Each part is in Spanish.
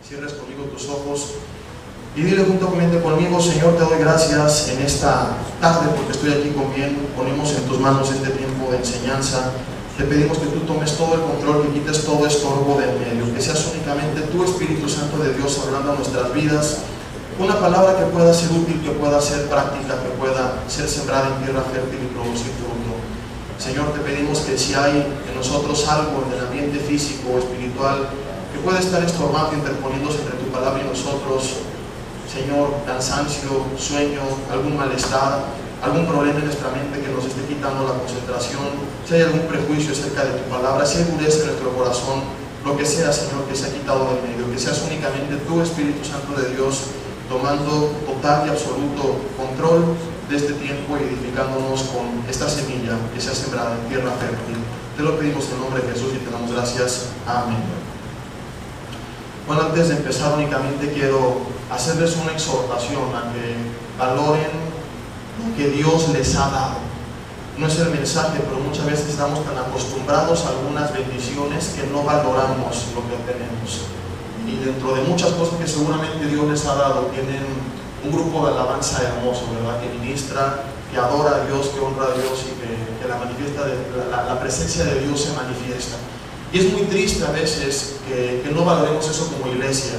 Cierres conmigo tus ojos y dile juntamente conmigo: Señor, te doy gracias en esta tarde porque estoy aquí conviendo. Ponemos en tus manos este tiempo de enseñanza. Te pedimos que tú tomes todo el control, que quites todo estorbo del medio, que seas únicamente tu Espíritu Santo de Dios hablando a nuestras vidas. Una palabra que pueda ser útil, que pueda ser práctica, que pueda ser sembrada en tierra fértil y producir fruto. Señor, te pedimos que si hay en nosotros algo en el ambiente físico o espiritual que puede estar estorbando, interponiéndose entre tu palabra y nosotros, Señor, cansancio, sueño, algún malestar, algún problema en nuestra mente que nos esté quitando la concentración, si hay algún prejuicio acerca de tu palabra, si hay dureza en nuestro corazón, lo que sea, Señor, que se ha quitado del medio, que seas únicamente tu Espíritu Santo de Dios tomando total y absoluto control de este tiempo y edificándonos con esta semilla que se ha sembrado en tierra fértil. Te lo pedimos en nombre de Jesús y te damos gracias. Amén. Bueno, antes de empezar únicamente quiero hacerles una exhortación a que valoren lo que Dios les ha dado. No es el mensaje, pero muchas veces estamos tan acostumbrados a algunas bendiciones que no valoramos lo que tenemos. Y dentro de muchas cosas que seguramente Dios les ha dado, tienen un grupo de alabanza hermoso, ¿verdad? Que ministra, que adora a Dios, que honra a Dios y que la presencia de Dios se manifiesta. Y es muy triste a veces que no valoremos eso como iglesia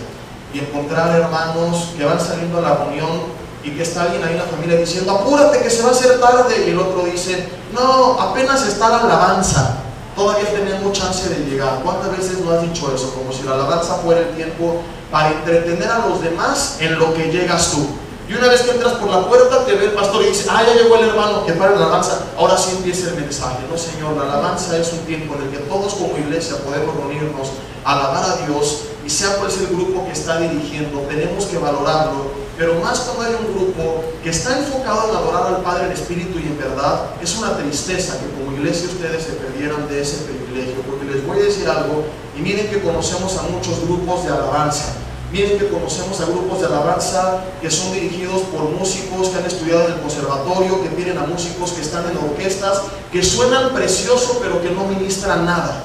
y encontrar hermanos que van saliendo a la reunión y que está alguien ahí en la familia diciendo: apúrate que se va a hacer tarde, y el otro dice: no, apenas está la alabanza, todavía tenemos chance de llegar. ¿Cuántas veces no has dicho eso? Como si la alabanza fuera el tiempo para entretener a los demás en lo que llegas tú. Y una vez que entras por la puerta, te ve el pastor y dice: ah, ya llegó el hermano, que para la alabanza, ahora sí empieza el mensaje. No, Señor, la alabanza es un tiempo en el que todos como iglesia podemos reunirnos, alabar a Dios, y sea cual sea el grupo que está dirigiendo, tenemos que valorarlo. Pero más cuando hay un grupo que está enfocado en adorar al Padre en espíritu y en verdad, es una tristeza que como iglesia ustedes se perdieran de ese privilegio. Porque les voy a decir algo, y miren que conocemos a muchos grupos de alabanza. Miren que conocemos a grupos de alabanza que son dirigidos por músicos que han estudiado en el conservatorio, que tienen a músicos que están en orquestas, que suenan precioso pero que no ministran nada,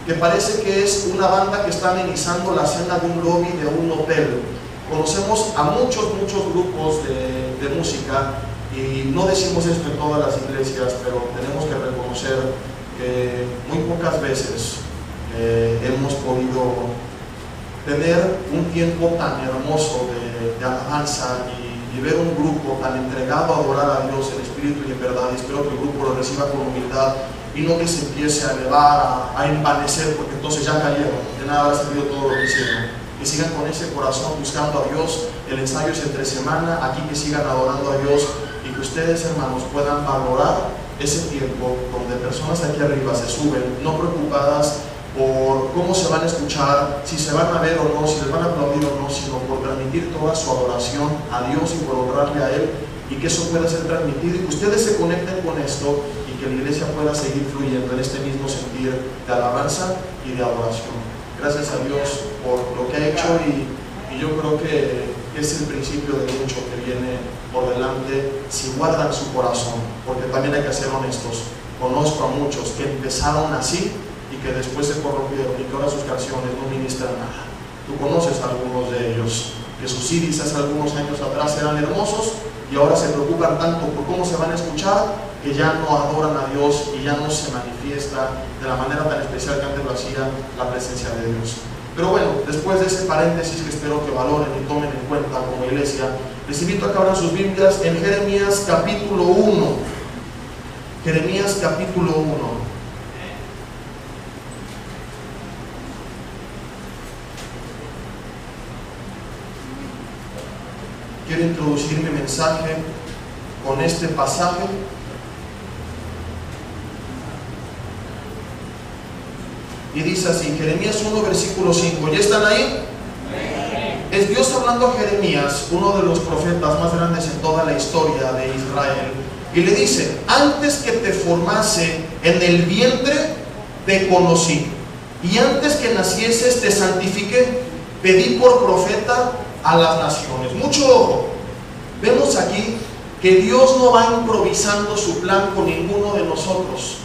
que parece que es una banda que está amenizando la cena de un lobby de un hotel. Conocemos a muchos grupos de música, y no decimos esto en todas las iglesias, pero tenemos que reconocer que muy pocas veces hemos podido tener un tiempo tan hermoso de alabanza y ver un grupo tan entregado a adorar a Dios en espíritu y en verdad. Y espero que el grupo lo reciba con humildad y no que se empiece a elevar, a envanecer, porque entonces ya cayeron, de nada ha servido todo lo que hicieron. Que sigan con ese corazón buscando a Dios. El ensayo es entre semana, aquí que sigan adorando a Dios, y que ustedes, hermanos, puedan valorar ese tiempo donde personas aquí arriba se suben, no preocupadas por cómo se van a escuchar, si se van a ver o no, si les van a aplaudir o no, sino por transmitir toda su adoración a Dios y por honrarle a Él, y que eso pueda ser transmitido y que ustedes se conecten con esto y que la iglesia pueda seguir fluyendo en este mismo sentir de alabanza y de adoración. Gracias a Dios por lo que ha hecho, y yo creo que es el principio de mucho que viene por delante si guardan su corazón, porque también hay que ser honestos. Conozco a muchos que empezaron así y que después se corrompieron y que ahora sus canciones no ministran nada. Tú conoces a algunos de ellos, que sus CDs hace algunos años atrás eran hermosos y ahora se preocupan tanto por cómo se van a escuchar que ya no adoran a Dios y ya no se manifiesta de la manera tan especial que antes lo hacía la presencia de Dios. Pero bueno, después de ese paréntesis que espero que valoren y tomen en cuenta como iglesia, les invito a que abran sus Biblias en Jeremías capítulo 1. Jeremías capítulo 1. Quiero introducir mi mensaje con este pasaje. Y dice así, Jeremías 1, versículo 5. ¿Ya están ahí? Es Dios hablando a Jeremías, uno de los profetas más grandes en toda la historia de Israel. Y le dice: antes que te formase en el vientre, te conocí. Y antes que nacieses, te santifiqué. Te di por profeta a las naciones. Mucho ojo. Vemos aquí que Dios no va improvisando su plan con ninguno de nosotros.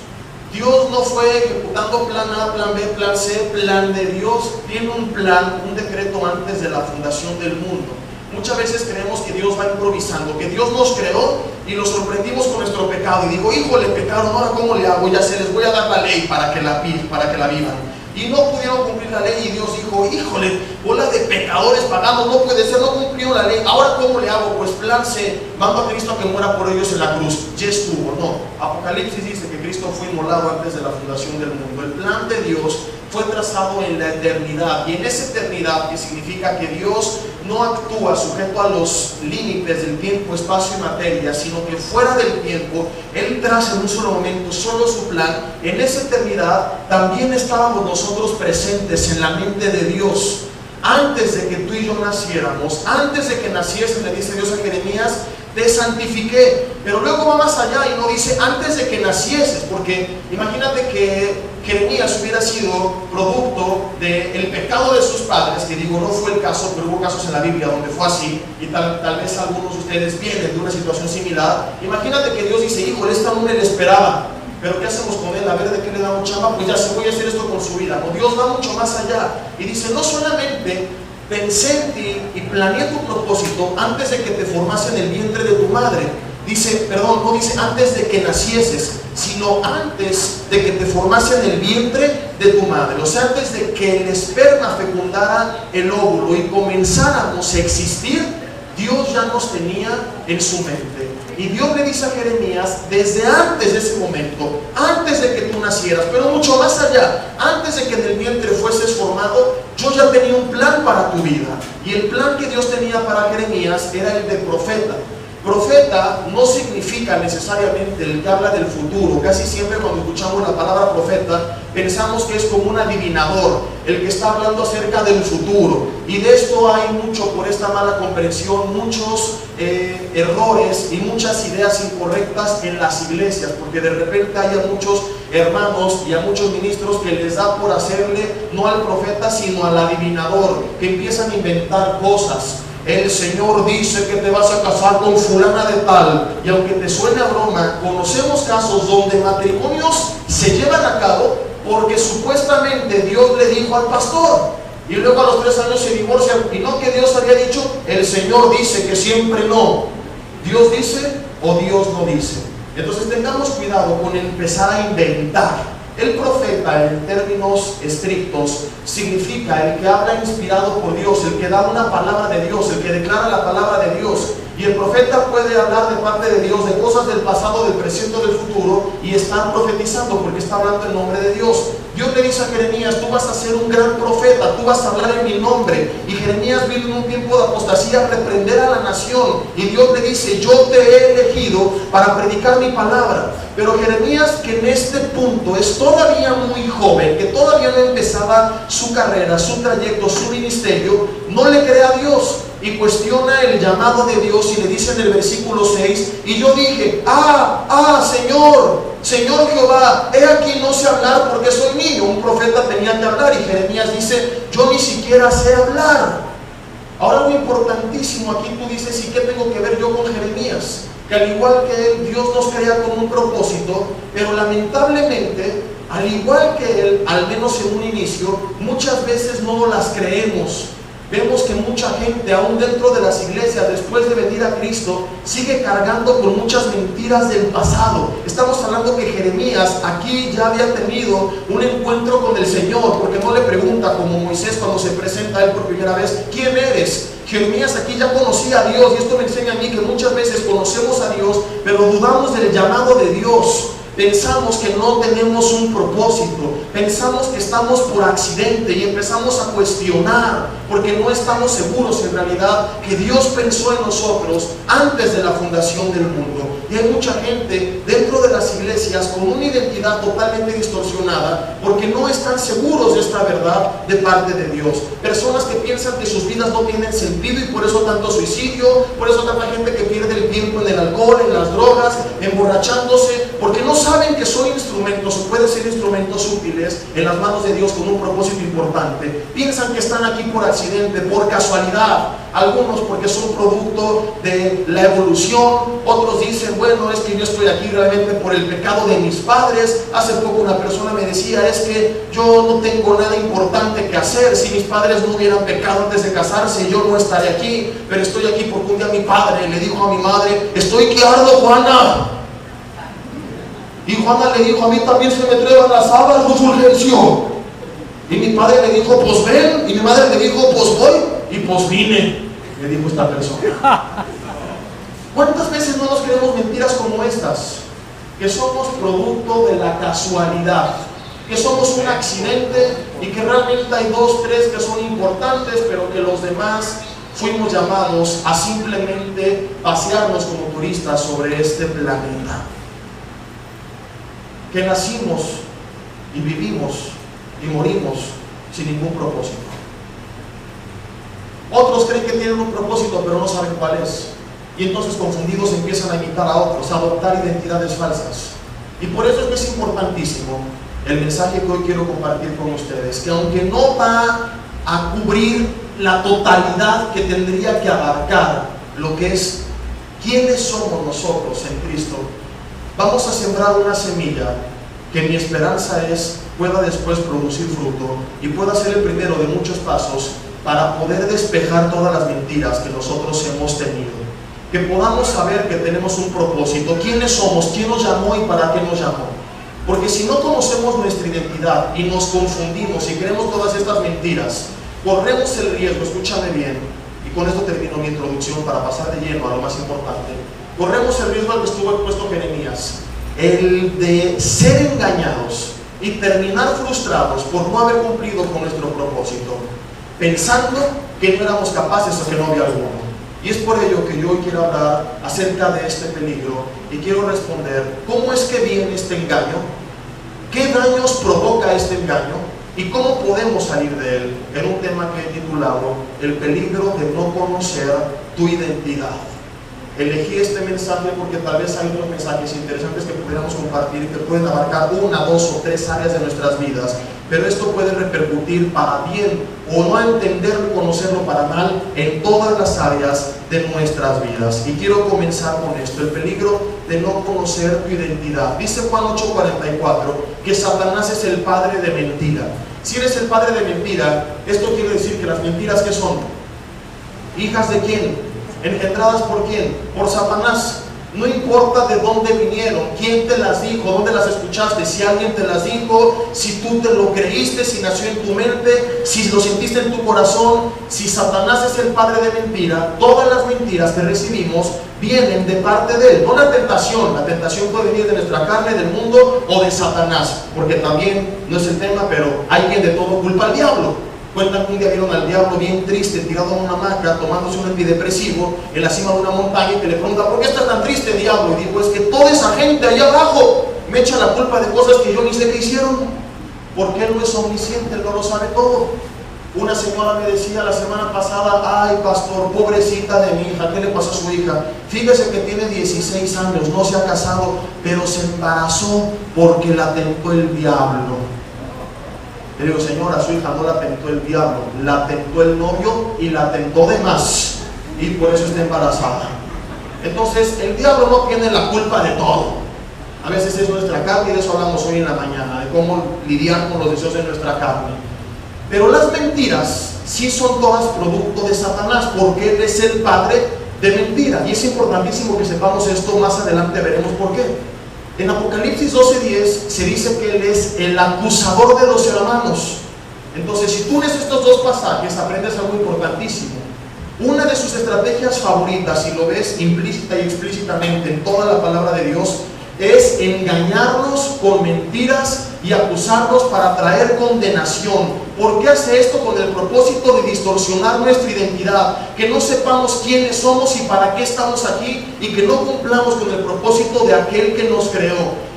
Dios no fue ejecutando plan A, plan B, plan C, plan de Dios. Tiene un plan, un decreto antes de la fundación del mundo. Muchas veces creemos que Dios va improvisando, que Dios nos creó y nos sorprendimos con nuestro pecado. Y digo, híjole, pecaron, ahora ¿cómo le hago? Ya sé, les voy a dar la ley para que la vivan. Y no pudieron cumplir la ley y Dios dijo, híjole, bola de pecadores paganos, no puede ser, no cumplieron la ley. Ahora ¿cómo le hago? Pues plan C, mando a Cristo a que muera por ellos en la cruz. Ya estuvo, no. Apocalipsis dice que Cristo fue inmolado antes de la fundación del mundo. El plan de Dios fue trazado en la eternidad, y en esa eternidad, que significa que Dios no actúa sujeto a los límites del tiempo, espacio y materia, sino que fuera del tiempo, Él traza en un solo momento solo su plan. En esa eternidad también estábamos nosotros presentes en la mente de Dios. Antes de que tú y yo naciéramos, antes de que naciese, le dice Dios a Jeremías, te santifiqué. Pero luego va más allá y no dice antes de que nacieses, porque imagínate que Jeremías hubiera sido producto del pecado de sus padres, que digo, no fue el caso, pero hubo casos en la Biblia donde fue así, y tal vez algunos de ustedes vienen de una situación similar. Imagínate que Dios dice, híjole, esta hombre le esperaba, pero ¿qué hacemos con él? A ver, ¿de qué le damos chamba? Pues ya se voy a hacer esto con su vida. No, Dios va mucho más allá y dice, no solamente pensé en ti y planeé tu propósito antes de que te formase en el vientre de tu madre. Dice, perdón, no dice antes de que nacieses, sino antes de que te formase en el vientre de tu madre. O sea, antes de que el esperma fecundara el óvulo y comenzáramos a existir, Dios ya nos tenía en su mente. Y Dios le dice a Jeremías, desde antes de ese momento, antes de que tú nacieras, pero mucho más allá, antes de que en el vientre fueses formado, yo ya tenía un plan para tu vida. Y el plan que Dios tenía para Jeremías era el de profeta. Profeta no significa necesariamente el que habla del futuro. Casi siempre cuando escuchamos la palabra profeta pensamos que es como un adivinador, el que está hablando acerca del futuro. Y de esto hay mucho, por esta mala comprensión, muchos errores y muchas ideas incorrectas en las iglesias, porque de repente hay a muchos hermanos y a muchos ministros que les da por hacerle no al profeta sino al adivinador, que empiezan a inventar cosas. El Señor dice que te vas a casar con fulana de tal, y aunque te suene a broma, conocemos casos donde matrimonios se llevan a cabo porque supuestamente Dios le dijo al pastor, y luego a los 3 años se divorcian, y no que Dios había dicho, el Señor dice que siempre no. Dios dice o Dios no dice. Entonces tengamos cuidado con empezar a inventar. El profeta, en términos estrictos, significa el que habla inspirado por Dios, el que da una palabra de Dios, el que declara la palabra de Dios. Y el profeta puede hablar de parte de Dios, de cosas del pasado, del presente o del futuro, y estar profetizando porque está hablando en nombre de Dios. Dios le dice a Jeremías, tú vas a ser un gran profeta, tú vas a hablar en mi nombre. Y Jeremías vino en un tiempo de apostasía a reprender a la nación. Y Dios le dice, yo te he elegido para predicar mi palabra. Pero Jeremías, que en este punto es todavía muy joven, que todavía no empezaba su carrera, su trayecto, su ministerio, no le cree a Dios y cuestiona el llamado de Dios, y le dice en el versículo 6, y yo dije, Señor Jehová, he aquí no sé hablar porque soy niño. Un profeta tenía que hablar, y Jeremías dice, yo ni siquiera sé hablar. Ahora, lo importantísimo aquí, tú dices, ¿y qué tengo que ver yo con Jeremías? Que al igual que él, Dios nos crea con un propósito, pero lamentablemente, al igual que él, al menos en un inicio, muchas veces no las creemos. Vemos que mucha gente, aún dentro de las iglesias, después de venir a Cristo, sigue cargando con muchas mentiras del pasado. Estamos hablando que Jeremías aquí ya había tenido un encuentro con el Señor, porque no le pregunta como Moisés cuando se presenta a él por primera vez, ¿quién eres? Jeremías aquí ya conocía a Dios, y esto me enseña a mí que muchas veces conocemos a Dios, pero dudamos del llamado de Dios. Pensamos que no tenemos un propósito, pensamos que estamos por accidente y empezamos a cuestionar porque no estamos seguros en realidad que Dios pensó en nosotros antes de la fundación del mundo. Y hay mucha gente dentro de las iglesias con una identidad totalmente distorsionada porque no están seguros de esta verdad de parte de Dios. Personas que piensan que sus vidas no tienen sentido y por eso tanto suicidio, por eso tanta gente que pierde el tiempo en el alcohol, en las drogas, emborrachándose, porque no saben que son instrumentos o pueden ser instrumentos instrumentos útiles en las manos de Dios con un propósito importante. Piensan que están aquí por accidente, por casualidad. Algunos porque son producto de la evolución. Otros dicen, bueno, es que yo estoy aquí realmente por el pecado de mis padres. Hace poco una persona me decía, es que yo no tengo nada importante que hacer. Si mis padres no hubieran pecado antes de casarse, yo no estaría aquí. Pero estoy aquí porque un día mi padre le dijo a mi madre, estoy que ardo, Juana. Y Juana le dijo, a mí también se me treban las habas, pues urgenció. Y mi padre le dijo, pues ven. Y mi madre le dijo, pues voy. Y pues vine, le dijo esta persona. ¿Cuántas veces no nos creemos mentiras como estas? Que somos producto de la casualidad, que somos un accidente y que realmente hay 2, 3 que son importantes, pero que los demás fuimos llamados a simplemente pasearnos como turistas sobre este planeta. Que nacimos y vivimos y morimos sin ningún propósito. Otros creen que tienen un propósito pero no saben cuál es, y entonces confundidos empiezan a imitar a otros, a adoptar identidades falsas. Y por eso es que es importantísimo el mensaje que hoy quiero compartir con ustedes, que aunque no va a cubrir la totalidad que tendría que abarcar lo que es quiénes somos nosotros en Cristo, vamos a sembrar una semilla que mi esperanza es pueda después producir fruto y pueda ser el primero de muchos pasos para poder despejar todas las mentiras que nosotros hemos tenido. Que podamos saber que tenemos un propósito, quiénes somos, quién nos llamó y para qué nos llamó. Porque si no conocemos nuestra identidad y nos confundimos y creemos todas estas mentiras, corremos el riesgo, escúchame bien, y con esto termino mi introducción para pasar de lleno a lo más importante. Corremos el riesgo al que estuvo expuesto Jeremías, el de ser engañados y terminar frustrados por no haber cumplido con nuestro propósito, pensando que no éramos capaces o que no había alguno. Y es por ello que yo hoy quiero hablar acerca de este peligro y quiero responder cómo es que viene este engaño, qué daños provoca este engaño y cómo podemos salir de él, en un tema que he titulado el peligro de no conocer tu identidad. Elegí este mensaje porque tal vez hay otros mensajes interesantes que pudiéramos compartir y que pueden abarcar 1, 2 o 3 áreas de nuestras vidas, pero esto puede repercutir para bien o no entenderlo y conocerlo para mal en todas las áreas de nuestras vidas. Y quiero comenzar con esto, el peligro de no conocer tu identidad. Dice Juan 8:44 que Satanás es el padre de mentira. Si eres el padre de mentira, esto quiere decir que las mentiras, ¿qué son? ¿Hijas de quién? ¿Engendradas por quién? Por Satanás. No importa de dónde vinieron, quién te las dijo, dónde las escuchaste, si alguien te las dijo, si tú te lo creíste, si nació en tu mente, si lo sentiste en tu corazón. Si Satanás es el padre de mentira, todas las mentiras que recibimos vienen de parte de él. No la tentación puede venir de nuestra carne, del mundo o de Satanás, porque también no es el tema, pero hay quien de todo culpa al diablo. Cuentan que un día vieron al diablo bien triste, tirado en una hamaca, tomándose un antidepresivo en la cima de una montaña, y que le pregunta, ¿por qué estás tan triste, diablo? Y dijo, es que toda esa gente allá abajo me echa la culpa de cosas que yo ni sé que hicieron, porque él no es omnisciente, él no lo sabe todo. Una señora me decía la semana pasada, ay pastor, pobrecita de mi hija, ¿qué le pasó a su hija? Fíjese que tiene 16 años, no se ha casado, pero se embarazó porque la tentó el diablo. Le digo, señora, su hija no la tentó el diablo, la tentó el novio y la tentó de más, y por eso está embarazada. Entonces, el diablo no tiene la culpa de todo. A veces es nuestra carne, y de eso hablamos hoy en la mañana, de cómo lidiar con los deseos de nuestra carne. Pero las mentiras sí son todas producto de Satanás, porque él es el padre de mentira. Y es importantísimo que sepamos esto, más adelante veremos por qué. En Apocalipsis 12:10 se dice que él es el acusador de los hermanos. Entonces, si tú lees estos 2 pasajes, aprendes algo importantísimo. Una de sus estrategias favoritas, si lo ves implícita y explícitamente en toda la palabra de Dios, es engañarnos con mentiras y acusarnos para traer condenación. ¿Por qué hace esto? Con el propósito de distorsionar nuestra identidad, que no sepamos quiénes somos y para qué estamos aquí, y que no cumplamos con el propósito de aquel que nos creó.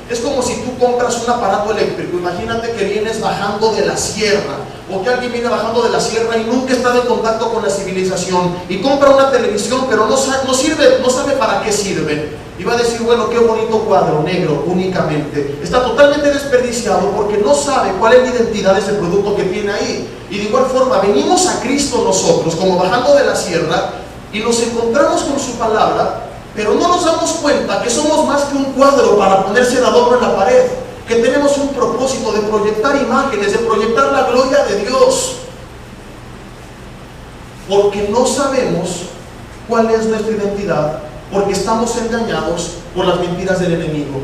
Es como si tú compras un aparato eléctrico. Imagínate que vienes bajando de la sierra o que alguien viene bajando de la sierra y nunca está en contacto con la civilización y compra una televisión pero no sabe para qué sirve, y va a decir, bueno, qué bonito cuadro, negro únicamente. Está totalmente desperdiciado porque no sabe cuál es la identidad de ese producto que tiene ahí. Y de igual forma, venimos a Cristo nosotros, como bajando de la sierra, y nos encontramos con su palabra, pero no nos damos cuenta que somos más que un cuadro para ponerse de adorno en la pared, que tenemos un propósito de proyectar imágenes, de proyectar la gloria de Dios, porque no sabemos cuál es nuestra identidad, porque estamos engañados por las mentiras del enemigo,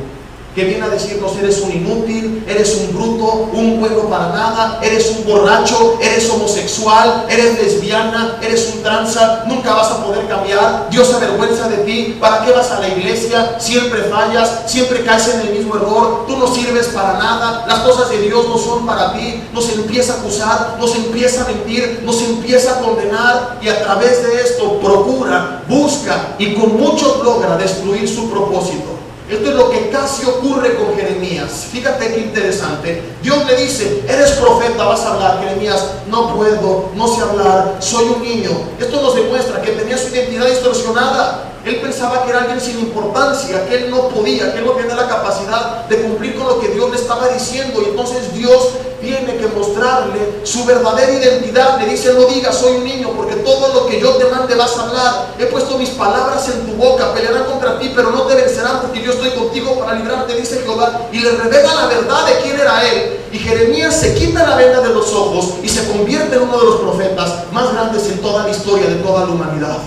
que viene a decirnos, eres un inútil, eres un bruto, un bueno para nada, eres un borracho, eres homosexual, eres lesbiana, eres un tranza, nunca vas a poder cambiar, Dios se avergüenza de ti, ¿para qué vas a la iglesia? Siempre fallas, siempre caes en el mismo error, tú no sirves para nada, las cosas de Dios no son para ti. Nos empieza a acusar, nos empieza a mentir, nos empieza a condenar, y a través de esto procura, busca y con muchos logra destruir su propósito. Esto es lo que casi ocurre con Jeremías. Fíjate qué interesante. Dios le dice, eres profeta, vas a hablar. Jeremías, no puedo, no sé hablar, soy un niño. Esto nos demuestra que tenía su identidad distorsionada. Él pensaba que era alguien sin importancia, que él no podía, que él no tenía la capacidad de cumplir con lo que Dios le estaba diciendo. Y entonces Dios tiene que mostrarle su verdadera identidad. Le dice, no digas soy un niño, porque todo lo que yo te mande vas a hablar. He puesto mis palabras en tu boca, pelearán contra ti, pero no te vencerán, porque yo estoy contigo para librarte, dice Jehová. Y le revela la verdad de quién era él. Y Jeremías se quita la venda de los ojos y se convierte en uno de los profetas más grandes en toda la historia de toda la humanidad,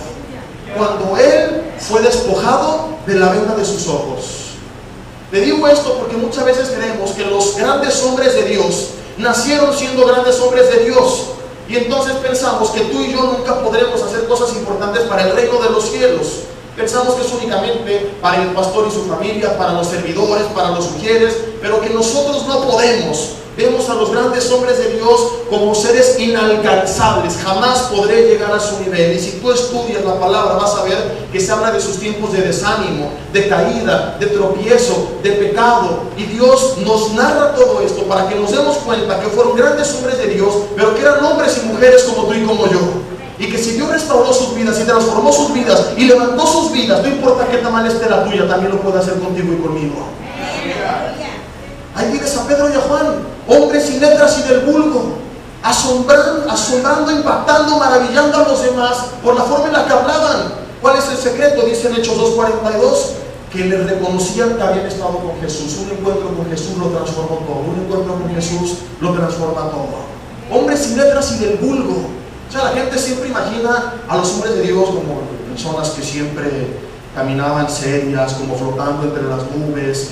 cuando él fue despojado de la venda de sus ojos. Le digo esto porque muchas veces creemos que los grandes hombres de Dios nacieron siendo grandes hombres de Dios, y entonces pensamos que tú y yo nunca podremos hacer cosas importantes para el reino de los cielos. Pensamos que es únicamente para el pastor y su familia, para los servidores, para los sugieres, pero que nosotros no podemos. Vemos a los grandes hombres de Dios como seres inalcanzables. Jamás podré llegar a su nivel. Y si tú estudias la palabra, vas a ver que se habla de sus tiempos de desánimo, de caída, de tropiezo, de pecado. Y Dios nos narra todo esto para que nos demos cuenta que fueron grandes hombres de Dios, pero que eran hombres y mujeres como tú y como yo. Y que si Dios restauró sus vidas y transformó sus vidas y levantó sus vidas, no importa qué tan mal esté la tuya, también lo puede hacer contigo y conmigo. Ahí tienes a Pedro y a Juan, hombres sin letras y del vulgo, asombrando, impactando, maravillando a los demás por la forma en la que hablaban. ¿Cuál es el secreto? Dice en Hechos 2:42, que les reconocían que habían estado con Jesús. Un encuentro con Jesús lo transformó todo. Un encuentro con Jesús lo transforma todo. Hombres sin letras y del vulgo. O sea, la gente siempre imagina a los hombres de Dios como personas que siempre caminaban serias, como flotando entre las nubes,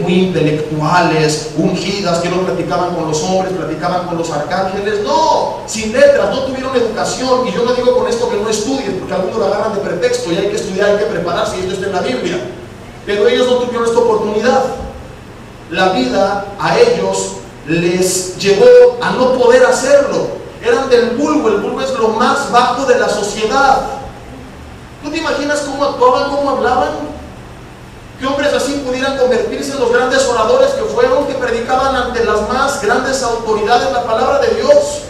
muy intelectuales, ungidas, que no platicaban con los hombres, platicaban con los arcángeles. No, sin letras, no tuvieron educación. Y yo no digo con esto que no estudien, porque algunos lo agarran de pretexto, y hay que estudiar, hay que prepararse, y esto está en la Biblia. Pero ellos no tuvieron esta oportunidad. La vida a ellos les llevó a no poder hacerlo. Eran del vulgo. El vulgo es lo más bajo de la sociedad. ¿Tú te imaginas cómo actuaban, cómo hablaban? Que hombres así pudieran convertirse en los grandes oradores que fueron, que predicaban ante las más grandes autoridades la palabra de Dios.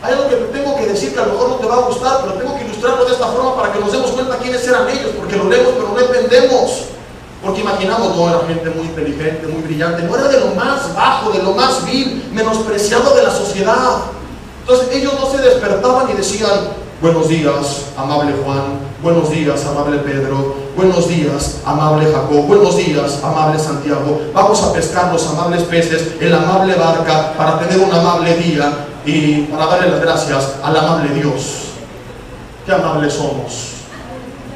Hay algo que te tengo que decir que a lo mejor no te va a gustar, pero tengo que ilustrarlo de esta forma para que nos demos cuenta quiénes eran ellos, porque lo leemos pero no entendemos. Porque imaginamos, no, era gente muy inteligente, muy brillante. No, era de lo más bajo, de lo más vil, menospreciado de la sociedad. Entonces ellos no se despertaban y decían, buenos días, amable Juan, buenos días, amable Pedro, buenos días, amable Jacob, buenos días, amable Santiago, vamos a pescar los amables peces en la amable barca para tener un amable día y para darle las gracias al amable Dios. Qué amables somos.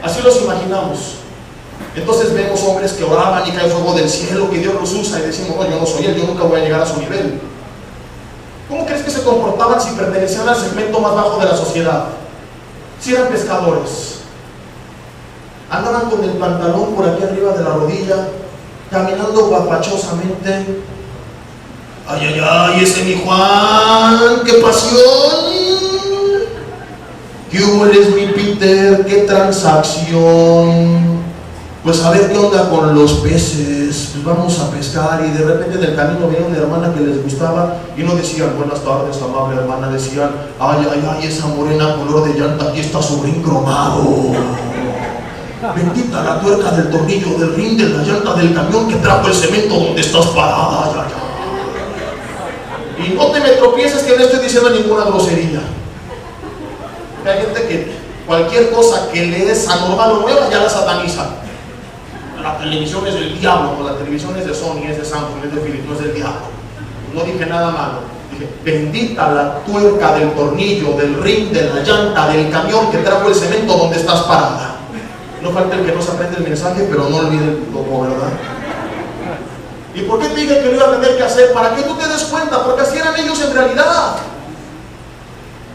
Así los imaginamos. Entonces vemos hombres que oraban y cae fuego del cielo, que Dios los usa, y decimos, no, yo no soy él, yo nunca voy a llegar a su nivel. ¿Cómo crees que se comportaban si pertenecían al segmento más bajo de la sociedad? Si eran pescadores, andaban con el pantalón por aquí arriba de la rodilla, caminando guapachosamente. Ay, ay, ay, ese mi Juan, qué pasión. ¿Qué hubo, eres mi Peter? Qué transacción. pues a ver qué onda con los peces, pues vamos a pescar. Y de repente en el camino veía una hermana que les gustaba y no decían buenas tardes amable hermana, decían ay, ay, ay, esa morena color de llanta, aquí está su rin cromado, bendita la tuerca del tornillo, del rin, de la llanta del camión que trajo el cemento donde estás parada. Ay, ay, ay. Y no te me tropieces que no estoy diciendo ninguna grosería. Hay gente que cualquier cosa que le es anormal o nueva ya la sataniza. La televisión es del diablo, o la televisión es de Sony, es de Samsung, es de Philips, no es del diablo. No dije nada malo. Dije, bendita la tuerca del tornillo, del rin, de la llanta, del camión que trajo el cemento donde estás parada. No falta el que no se aprende el mensaje, pero no olvide el loco, ¿verdad? ¿Y por qué te dije que lo iba a tener que hacer? Para que tú te des cuenta, porque así eran ellos en realidad.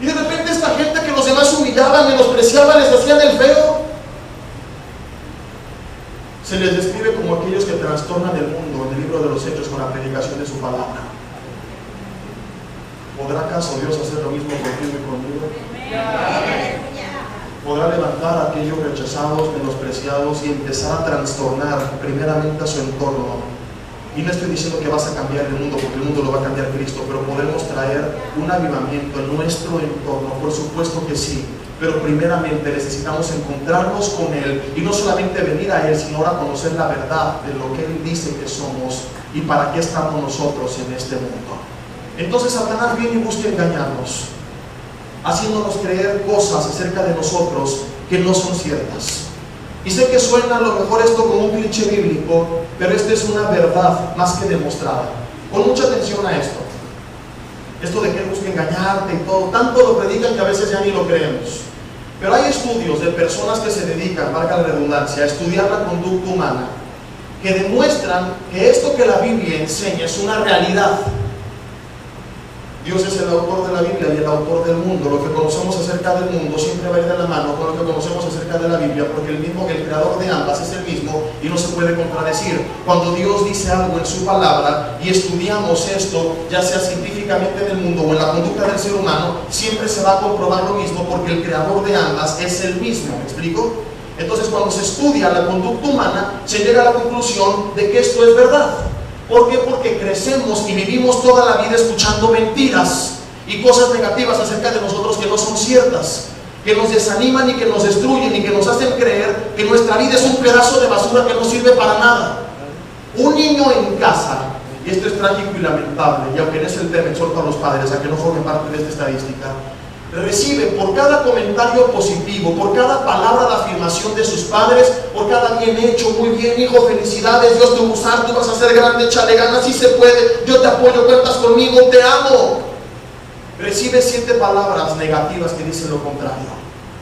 Y de repente esta gente que los demás humillaban, menospreciaban, les hacían el feo. Se les describe como aquellos que trastornan el mundo en el libro de los Hechos con la predicación de su palabra. ¿Podrá acaso Dios hacer lo mismo contigo y conmigo? ¿Podrá levantar a aquellos rechazados, menospreciados y empezar a trastornar primeramente a su entorno? Y no estoy diciendo que vas a cambiar el mundo, porque el mundo lo va a cambiar Cristo, pero podemos traer un avivamiento en nuestro entorno, por supuesto que sí. Pero primeramente necesitamos encontrarnos con Él y no solamente venir a Él, sino ahora conocer la verdad de lo que Él dice que somos y para qué estamos nosotros en este mundo. Entonces Satanás viene y busca engañarnos, haciéndonos creer cosas acerca de nosotros que no son ciertas. Y sé que suena a lo mejor esto como un cliché bíblico, pero esta es una verdad más que demostrada. Pon mucha atención a esto. Esto de que Él busca engañarte y todo, tanto lo predican que a veces ya ni lo creemos. Pero hay estudios de personas que se dedican, valga la redundancia, a estudiar la conducta humana, que demuestran que esto que la Biblia enseña es una realidad. Dios es el autor de la Biblia y el autor del mundo. Lo que conocemos acerca del mundo siempre va a ir de la mano con lo que conocemos acerca de la Biblia, porque el creador de ambas es el mismo y no se puede contradecir. Cuando Dios dice algo en su palabra y estudiamos esto, ya sea científicamente en el mundo o en la conducta del ser humano, siempre se va a comprobar lo mismo, porque el creador de ambas es el mismo. ¿Me explico? Entonces, cuando se estudia la conducta humana, se llega a la conclusión de que esto es verdad. ¿Por qué? Porque crecemos y vivimos toda la vida escuchando mentiras y cosas negativas acerca de nosotros que no son ciertas, que nos desaniman y que nos destruyen y que nos hacen creer que nuestra vida es un pedazo de basura que no sirve para nada. Un niño en casa, y esto es trágico y lamentable, y aunque no es el tema, exhorto a los padres a que no formen parte de esta estadística, recibe por cada comentario positivo, por cada palabra de afirmación de sus padres, por cada bien hecho, muy bien hijo, felicidades, Dios te va a usar, tú vas a ser grande, échale ganas, sí se puede, yo te apoyo, cuentas conmigo, te amo. Recibe 7 palabras negativas que dicen lo contrario.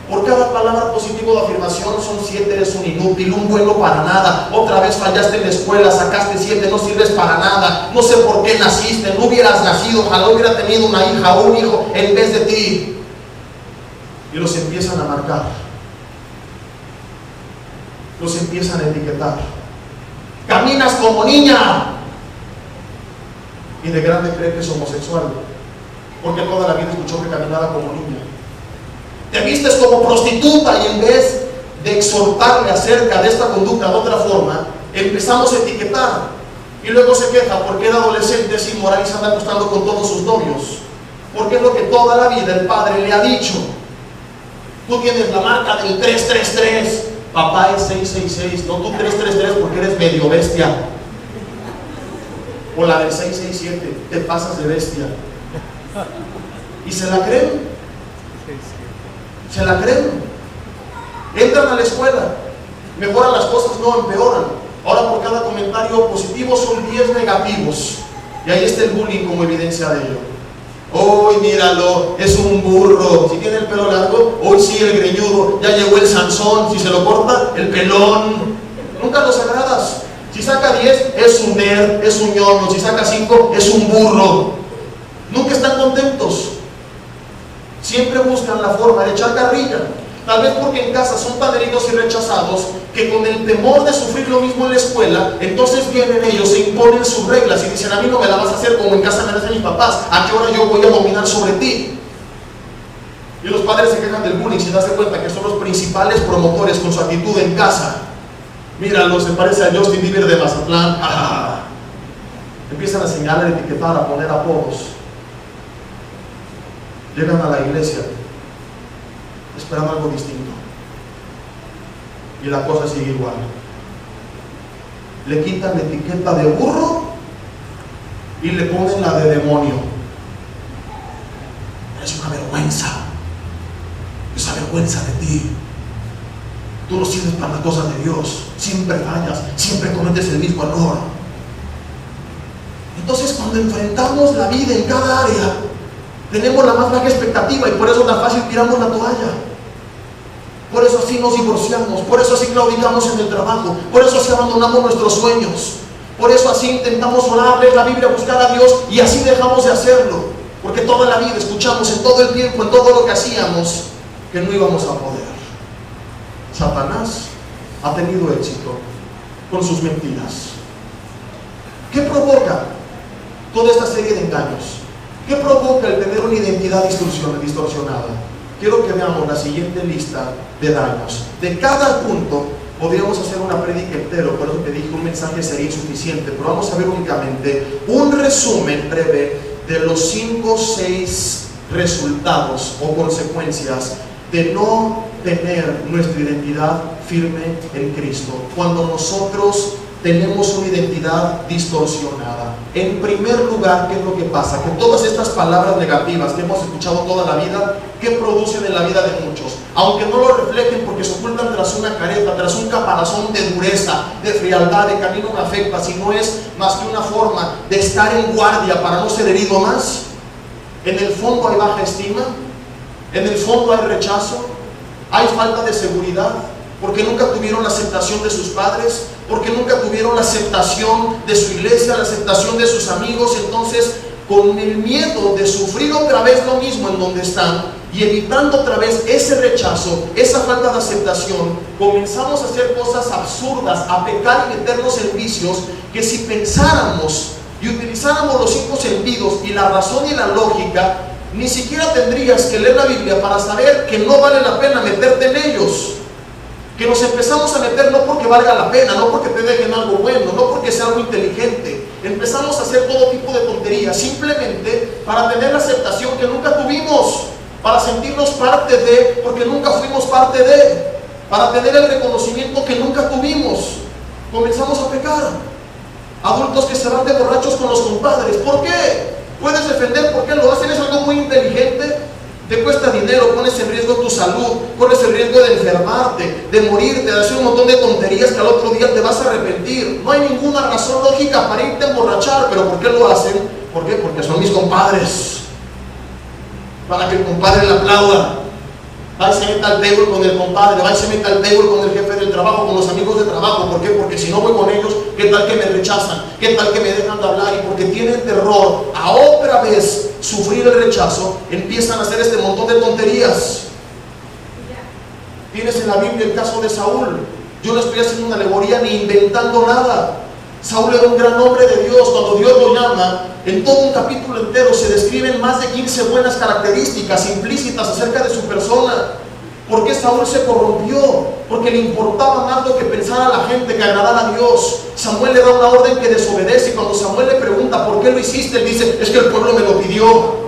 Por cada palabra positiva de afirmación son 7, eres un inútil, un bueno para nada, otra vez fallaste en la escuela, sacaste 7, no sirves para nada, no sé por qué naciste, no hubieras nacido, ojalá hubiera tenido una hija o un hijo en vez de ti. Y los empiezan a marcar, los empiezan a etiquetar. Caminas como niña, y de grande cree que es homosexual, porque toda la vida escuchó que caminaba como niña. Te vistes como prostituta, y en vez de exhortarle acerca de esta conducta de otra forma, empezamos a etiquetar. Y luego se queja porque era adolescente, es inmoral y se anda acostando con todos sus novios, porque es lo que toda la vida el padre le ha dicho. Tú tienes la marca del 333, papá es 666, no tú 333 porque eres medio bestia. O la del 667, te pasas de bestia. Y se la creen. Se la creen. Entran a la escuela, mejoran las cosas, no empeoran. Ahora por cada comentario positivo son 10 negativos. Y ahí está el bullying como evidencia de ello. Hoy míralo, es un burro. Si tiene el pelo largo, hoy sí el greñudo. Ya llegó el Sansón, si se lo corta, el pelón. Nunca los agradas. Si saca 10, es un nerd, es un ñoño. Si saca 5, es un burro. Nunca están contentos. Siempre buscan la forma de echar carrilla. Tal vez porque en casa son tan heridos y rechazados que con el temor de sufrir lo mismo en la escuela, entonces vienen ellos e imponen sus reglas y dicen: a mí no me la vas a hacer como en casa me la hacen mis papás, ¿a qué hora yo voy a dominar sobre ti? Y los padres se quejan del bullying sin darse cuenta que son los principales promotores con su actitud en casa. Míralo, se parece a Justin Bieber de Mazatlán. ¡Ah! Empiezan a señalar, a etiquetar, a poner apodos. Llegan a la iglesia esperando algo distinto y la cosa sigue igual. Le quitan la etiqueta de burro y le ponen la de demonio. Es una vergüenza. Esa vergüenza de ti. Tú no sirves para las cosas de Dios. Siempre fallas, siempre cometes el mismo error. Entonces, cuando enfrentamos la vida en cada área, tenemos la más baja expectativa y por eso tan fácil tiramos la toalla. Por eso así nos divorciamos, por eso así claudicamos en el trabajo, por eso así abandonamos nuestros sueños, por eso así intentamos orar, leer la Biblia, buscar a Dios y así dejamos de hacerlo, porque toda la vida escuchamos en todo el tiempo, en todo lo que hacíamos, que no íbamos a poder. Satanás ha tenido éxito con sus mentiras. ¿Qué provoca toda esta serie de engaños? ¿Qué provoca el tener una identidad distorsionada? Quiero que veamos la siguiente lista de daños. De cada punto podríamos hacer una prédica entera, por eso te dije un mensaje sería insuficiente, pero vamos a ver únicamente un resumen breve de los 5 o 6 resultados o consecuencias de no tener nuestra identidad firme en Cristo. Cuando nosotros tenemos una identidad distorsionada. En primer lugar, ¿qué es lo que pasa? Que todas estas palabras negativas que hemos escuchado toda la vida, ¿qué producen en la vida de muchos? Aunque no lo reflejen porque se ocultan tras una careta, tras un caparazón de dureza, de frialdad, de que a mí no me afecta, sino es más que una forma de estar en guardia para no ser herido más. En el fondo hay baja estima, en el fondo hay rechazo, hay falta de seguridad, porque nunca tuvieron la aceptación de sus padres, porque nunca tuvieron la aceptación de su iglesia, la aceptación de sus amigos. Entonces, con el miedo de sufrir otra vez lo mismo en donde están y evitando otra vez ese rechazo, esa falta de aceptación, comenzamos a hacer cosas absurdas, a pecar y meternos en vicios que si pensáramos y utilizáramos los 5 sentidos y la razón y la lógica, ni siquiera tendrías que leer la Biblia para saber que no vale la pena meterte en ellos. Que nos empezamos a meter no porque valga la pena, no porque te dejen algo bueno, no porque sea algo inteligente. Empezamos a hacer todo tipo de tonterías, simplemente para tener la aceptación que nunca tuvimos, para sentirnos parte de, porque nunca fuimos parte de, para tener el reconocimiento que nunca tuvimos. Comenzamos a pecar. Adultos que se van de borrachos con los compadres. ¿Por qué? Puedes defender por qué lo hacen, es algo muy inteligente. Te cuesta dinero, pones en riesgo tu salud, pones en riesgo de enfermarte, de morirte, de hacer un montón de tonterías que al otro día te vas a arrepentir. No hay ninguna razón lógica para irte a emborrachar, pero ¿por qué lo hacen? ¿Por qué? Porque son mis compadres. Para que el compadre le aplauda. Va y se meta al table con el compadre, va y se meta al table con el jefe del trabajo, con los amigos de trabajo. ¿Por qué? Porque si no voy con ellos, ¿qué tal que me rechazan? ¿Qué tal que me dejan de hablar? Y porque tienen terror a otra vez sufrir el rechazo, empiezan a hacer este montón de tonterías. Tienes en la Biblia el caso de Saúl. Yo no estoy haciendo una alegoría ni inventando nada. Saúl era un gran hombre de Dios. Cuando Dios lo llama, en todo un capítulo entero se describen más de 15 buenas características implícitas acerca de su persona. ¿Por qué Saúl se corrompió? Porque le importaba más lo que pensara la gente que agradara a Dios. Samuel le da una orden que desobedece y cuando Samuel le pregunta ¿por qué lo hiciste? Él dice, es que el pueblo me lo pidió.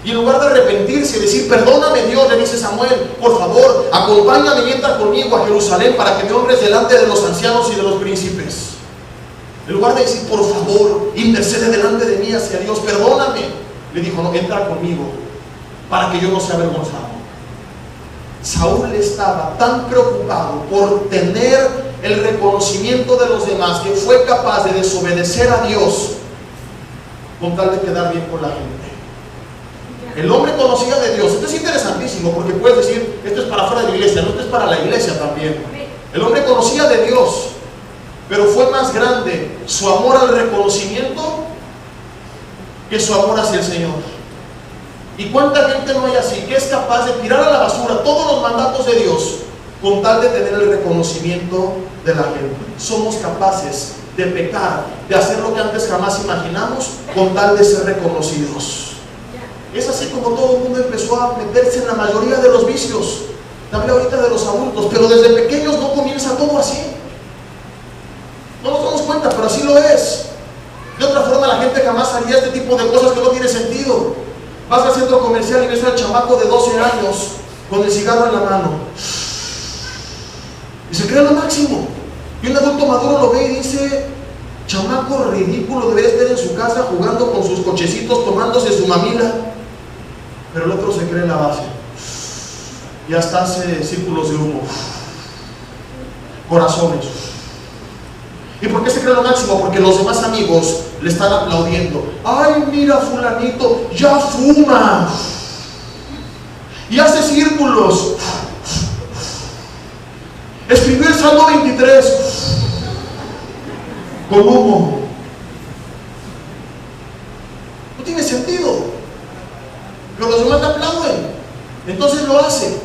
Y en lugar de arrepentirse y decir, perdóname Dios, le dice Samuel, por favor, acompáñame y entra conmigo a Jerusalén para que me honres delante de los ancianos y de los príncipes. En lugar de decir, por favor, intercede delante de mí hacia Dios, perdóname, le dijo, no, entra conmigo para que yo no sea avergonzado. Saúl estaba tan preocupado por tener el reconocimiento de los demás que fue capaz de desobedecer a Dios con tal de quedar bien con la gente. El hombre conocía de Dios. Esto es interesantísimo porque puedes decir, esto es para fuera de la iglesia, no, esto es para la iglesia también. El hombre conocía de Dios, pero fue más grande su amor al reconocimiento que su amor hacia el Señor. ¿Y cuánta gente no hay así, que es capaz de tirar a la basura todos los mandatos de Dios con tal de tener el reconocimiento de la gente? Somos capaces de pecar, de hacer lo que antes jamás imaginamos con tal de ser reconocidos. Es así como todo el mundo empezó a meterse en la mayoría de los vicios. Te hablé ahorita de los adultos, pero desde pequeños no comienza todo así. No nos damos cuenta, pero así lo es. De otra forma la gente jamás haría este tipo de cosas que no tiene sentido. Vas al centro comercial y ves al chamaco de 12 años con el cigarro en la mano y se cree lo máximo. Y un adulto maduro lo ve y dice: chamaco ridículo, debería estar en su casa jugando con sus cochecitos, tomándose su mamila. Pero el otro se cree en la base y hasta hace círculos de humo, corazones. ¿Y por qué se cree lo máximo? Porque los demás amigos le están aplaudiendo. ¡Ay, mira, fulanito, ya fuma! Y hace círculos. Escribió el Salmo 23 con humo. No tiene sentido. Pero los demás le aplauden. Entonces lo hace.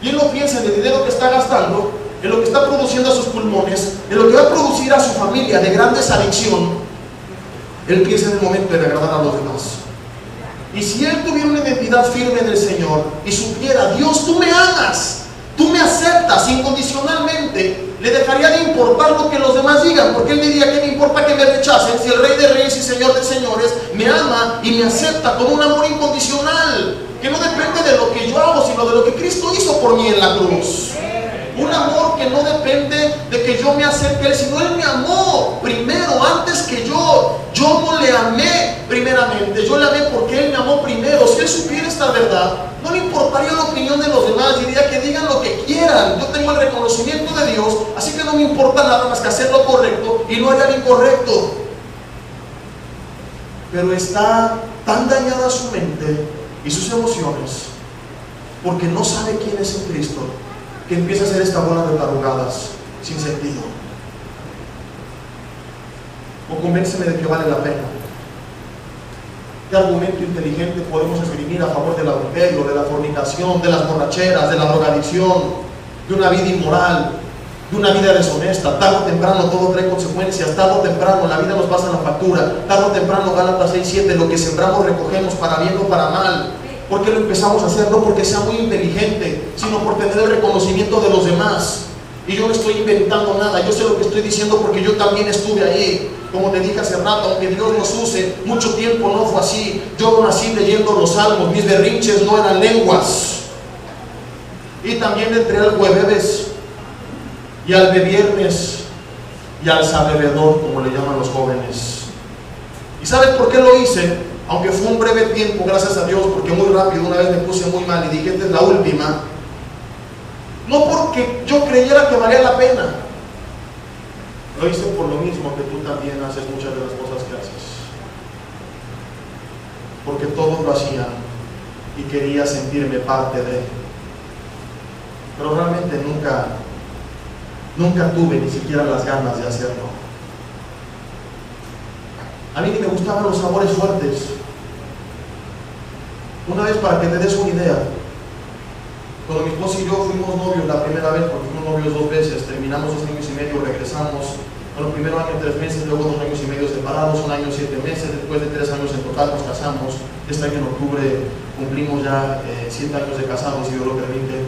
Y él no piensa en el dinero que está gastando, en lo que está produciendo a sus pulmones, en lo que va a producir a su familia de gran desadicción. Él piensa en el momento de agradar a los demás. Y si él tuviera una identidad firme en el Señor y supiera: Dios, tú me amas, tú me aceptas incondicionalmente, le dejaría de importar lo que los demás digan, porque él diría: ¿qué me importa que me rechacen si el Rey de Reyes y Señor de Señores me ama y me acepta con un amor incondicional, que no depende de lo que yo hago, sino de lo que Cristo hizo por mí en la cruz? Un amor que no depende de que yo me acerque a Él, sino Él me amó primero, antes que yo. Yo no le amé primeramente, yo le amé porque Él me amó primero. Si Él supiera esta verdad, no le importaría la opinión de los demás, diría que digan lo que quieran. Yo tengo el reconocimiento de Dios, así que no me importa nada más que hacer lo correcto y no haría lo incorrecto. Pero está tan dañada su mente y sus emociones, porque no sabe quién es en Cristo, que empieza a hacer esta bola de tarugadas sin sentido. O convénceme de que vale la pena. ¿Qué argumento inteligente podemos esgrimir a favor del adulterio, de la fornicación, de las borracheras, de la drogadicción, de una vida inmoral, de una vida deshonesta? Tarde o temprano todo trae consecuencias. Tarde o temprano la vida nos pasa la factura. Tarde o temprano, Gálatas 6:7, lo que sembramos recogemos, para bien o para mal. ¿Por qué lo empezamos a hacer? No porque sea muy inteligente, sino por tener el reconocimiento de los demás. Y yo no estoy inventando nada, yo sé lo que estoy diciendo porque yo también estuve ahí. Como te dije hace rato, aunque Dios nos use, mucho tiempo no fue así. Yo no nací leyendo los salmos, mis berrinches no eran lenguas. Y también entré al jueves y al viernes y al sabebedor, como le llaman los jóvenes. ¿Y sabes por qué lo hice? Aunque fue un breve tiempo, gracias a Dios, porque muy rápido una vez me puse muy mal y dije: esta es la última. No porque yo creyera que valía la pena. Lo hice por lo mismo que tú también haces muchas de las cosas que haces. Porque todos lo hacían y quería sentirme parte de. Pero realmente nunca tuve ni siquiera las ganas de hacerlo. A mí ni me gustaban los sabores fuertes. Una vez, para que te des una idea, cuando mi esposa y yo fuimos novios la primera vez, porque fuimos novios 2 veces, terminamos 2 años y medio, regresamos. Bueno, primero año 3 meses, luego 2 años y medio separados, 1 año 7 meses, después de 3 años en total nos casamos. Este año en octubre cumplimos ya 7 años de casados, si Dios lo permite.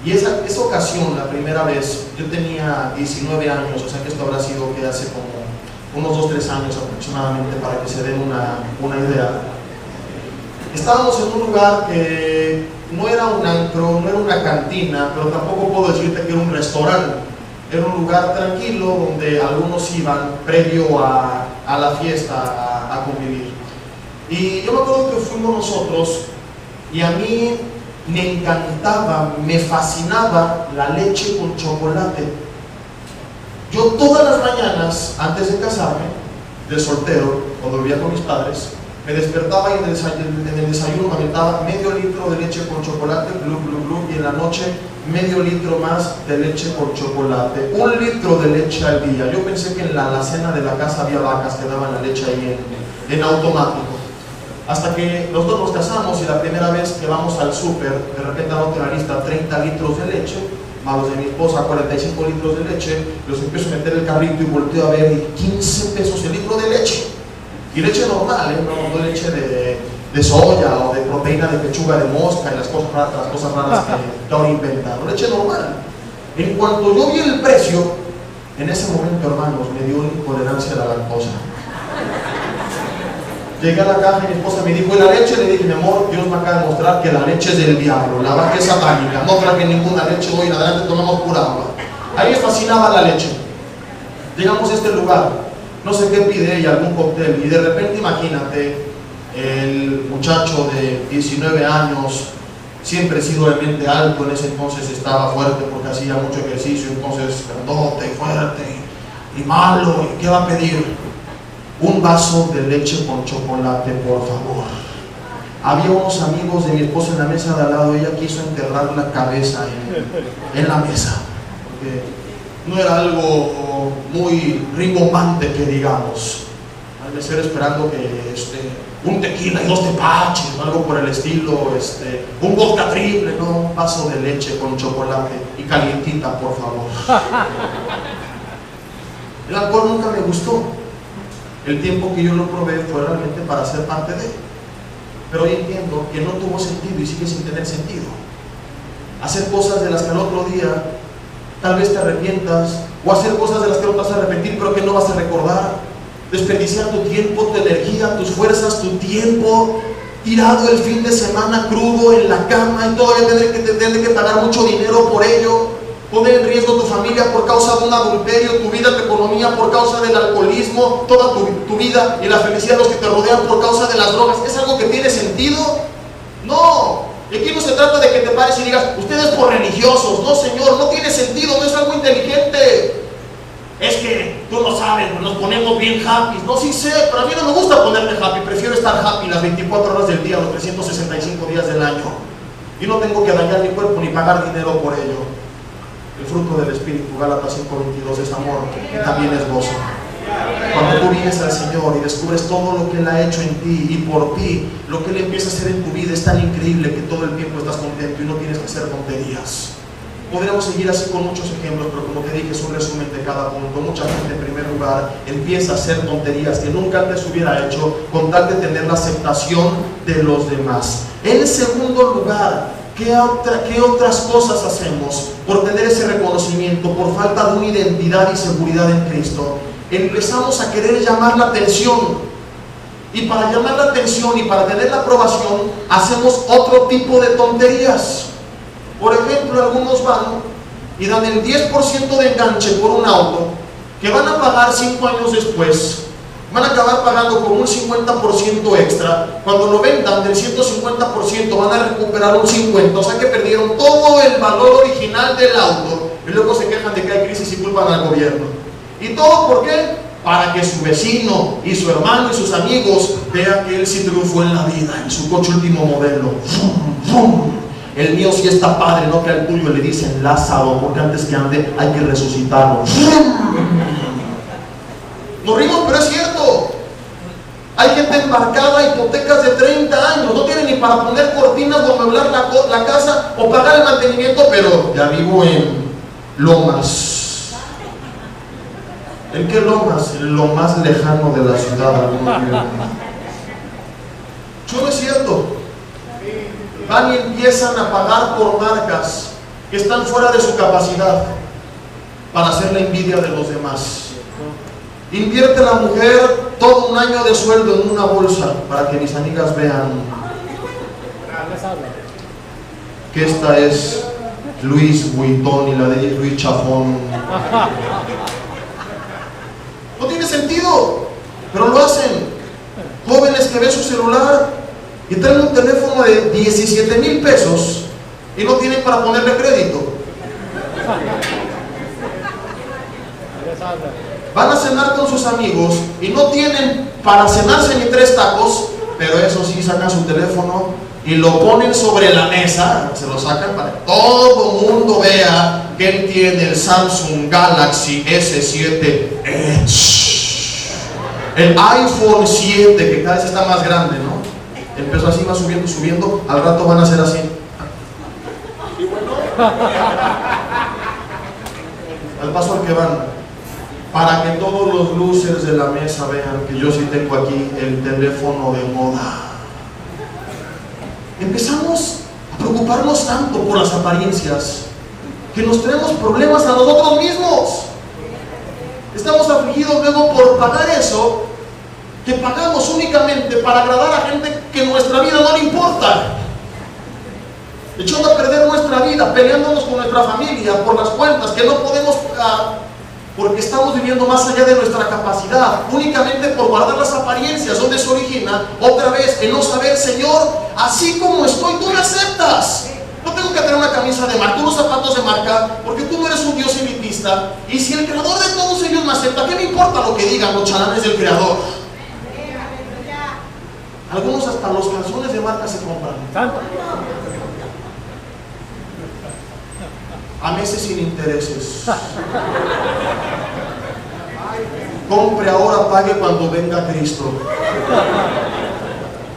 Y esa ocasión, la primera vez, yo tenía 19 años, o sea que esto habrá sido que hace como unos 2-3 años aproximadamente, para que se den una idea. Estábamos en un lugar que no era un antro, no era una cantina, pero tampoco puedo decirte que era un restaurante. Era un lugar tranquilo donde algunos iban previo a la fiesta a convivir. Y yo me acuerdo que fuimos nosotros, y a mí me encantaba, me fascinaba la leche con chocolate. Yo todas las mañanas, antes de casarme, de soltero, cuando vivía con mis padres, me despertaba y en el desayuno me aventaba medio litro de leche con chocolate, glu, glu, glu, y en la noche medio litro más de leche con chocolate, 1 litro de leche al día. Yo pensé que en la alacena de la casa había vacas que daban la leche ahí en automático. Hasta que los dos nos casamos, y la primera vez que vamos al súper, de repente anoto en la lista 30 litros de leche, más los de mi esposa 45 litros de leche. Los empiezo a meter el carrito y volteo a ver, y 15 pesos el litro de leche. Y leche normal, no leche de de soya o de proteína de pechuga de mosca y las cosas raras que ahora inventaron. Leche normal. En cuanto yo vi el precio, en ese momento, hermanos, me dio intolerancia a la lactosa. Llegué a la caja y mi esposa me dijo, ¿y la leche? Le dije, mi amor, Dios me acaba de mostrar que la leche es del diablo, la vaca es satánica, no traje ninguna leche, hoy en adelante tomamos pura agua. A mí me fascinaba la leche. Llegamos a este lugar, no sé qué pide ella, algún cóctel, y de repente imagínate, el muchacho de 19 años, siempre he sido de mente alto, en ese entonces estaba fuerte porque hacía mucho ejercicio, entonces grandote, fuerte y malo, ¿y qué va a pedir? Un vaso de leche con chocolate, por favor. Había unos amigos de mi esposa en la mesa de al lado, ella quiso enterrar la cabeza en la mesa, porque no era algo muy rimbombante que digamos. Al mecer esperando que un tequila y 2 tepaches o algo por el estilo, un vodka triple, no, un vaso de leche con chocolate y calientita, por favor. El alcohol nunca me gustó. El tiempo que yo lo probé fue realmente para ser parte de él. Pero hoy entiendo que no tuvo sentido y sigue sin tener sentido. Hacer cosas de las que al otro día tal vez te arrepientas, o hacer cosas de las que no te vas a arrepentir pero que no vas a recordar. Desperdiciar tu tiempo, tu energía, tus fuerzas, tu tiempo tirado el fin de semana crudo en la cama y todavía tener que pagar mucho dinero por ello. Poner en riesgo tu familia por causa de un adulterio, tu vida, tu economía por causa del alcoholismo, toda tu vida y la felicidad de los que te rodean por causa de las drogas. ¿Es algo que tiene sentido? No. Y aquí no se trata de que te pares y digas, ustedes por religiosos. No, Señor, no tiene sentido, no es algo inteligente. Es que tú no sabes, nos ponemos bien happy. No, sí sé, pero a mí no me gusta ponerme happy. Prefiero estar happy las 24 horas del día, los 365 días del año. Y no tengo que dañar mi cuerpo ni pagar dinero por ello. El fruto del Espíritu, Gálatas 5:22, es amor y también es gozo. Cuando tú vienes al Señor y descubres todo lo que Él ha hecho en ti y por ti, lo que Él empieza a hacer en tu vida es tan increíble que todo el tiempo estás contento y no tienes que hacer tonterías. Podríamos seguir así con muchos ejemplos, pero como te dije, es un resumen de cada punto. Mucha gente, en primer lugar, empieza a hacer tonterías que nunca antes hubiera hecho con tal de tener la aceptación de los demás. En segundo lugar, ¿qué otras cosas hacemos por tener ese reconocimiento, por falta de una identidad y seguridad en Cristo? Empezamos a querer llamar la atención, y para llamar la atención y para tener la aprobación hacemos otro tipo de tonterías. Por ejemplo, algunos van y dan el 10% de enganche por un auto que van a pagar 5 años después. Van a acabar pagando con un 50% extra. Cuando lo vendan del 150% van a recuperar un 50%. O sea que perdieron todo el valor original del auto. Y luego se quejan de que hay crisis y culpan al gobierno. ¿Y todo por qué? Para que su vecino y su hermano y sus amigos vean que él sí triunfó en la vida, en su coche último modelo. El mío sí está padre, no que al tuyo le dicen Lázaro, porque antes que ande hay que resucitarlo. Nos rimos, pero es cierto. Hay gente embarcada, hipotecas de 30 años, no tienen ni para poner cortinas o amueblar la casa o pagar el mantenimiento, pero ya vivo en Lomas. ¿En qué Lomas? En lo más lejano de la ciudad. Eso no es cierto. Van y empiezan a pagar por marcas que están fuera de su capacidad para hacer la envidia de los demás. Invierte la mujer todo un año de sueldo en una bolsa para que mis amigas vean que esta es Luis Vuitton y la de ella es Luis Chafón. No tiene sentido, pero lo hacen. Jóvenes que ven su celular y traen un teléfono de 17,000 pesos y no tienen para ponerle crédito. Van a cenar con sus amigos y no tienen para cenarse ni 3 tacos, pero eso sí, sacan su teléfono y lo ponen sobre la mesa, se lo sacan para que todo el mundo vea que él tiene el Samsung Galaxy S7 Edge, el iPhone 7, que cada vez está más grande, ¿no? Empezó así, va subiendo, al rato van a ser así. Y bueno, al paso al que van, para que todos los losers de la mesa vean que yo sí tengo aquí el teléfono de moda. empezamos a preocuparnos tanto por las apariencias que nos traemos problemas a nosotros mismos. Estamos afligidos luego por pagar eso que pagamos únicamente para agradar a gente que en nuestra vida no le importa, echando a perder nuestra vida, peleándonos con nuestra familia por las cuentas que no podemos pagar, porque estamos viviendo más allá de nuestra capacidad, únicamente por guardar las apariencias, donde se origina otra vez el no saber: Señor, así como estoy, tú me aceptas. No tengo que tener una camisa de marca, unos zapatos de marca, porque tú no eres un Dios elitista. Y si el creador de todos ellos me acepta, ¿qué me importa lo que digan los chalanes del creador? Algunos hasta los calzones de marca se compran a meses sin intereses. Compre ahora, pague cuando venga Cristo.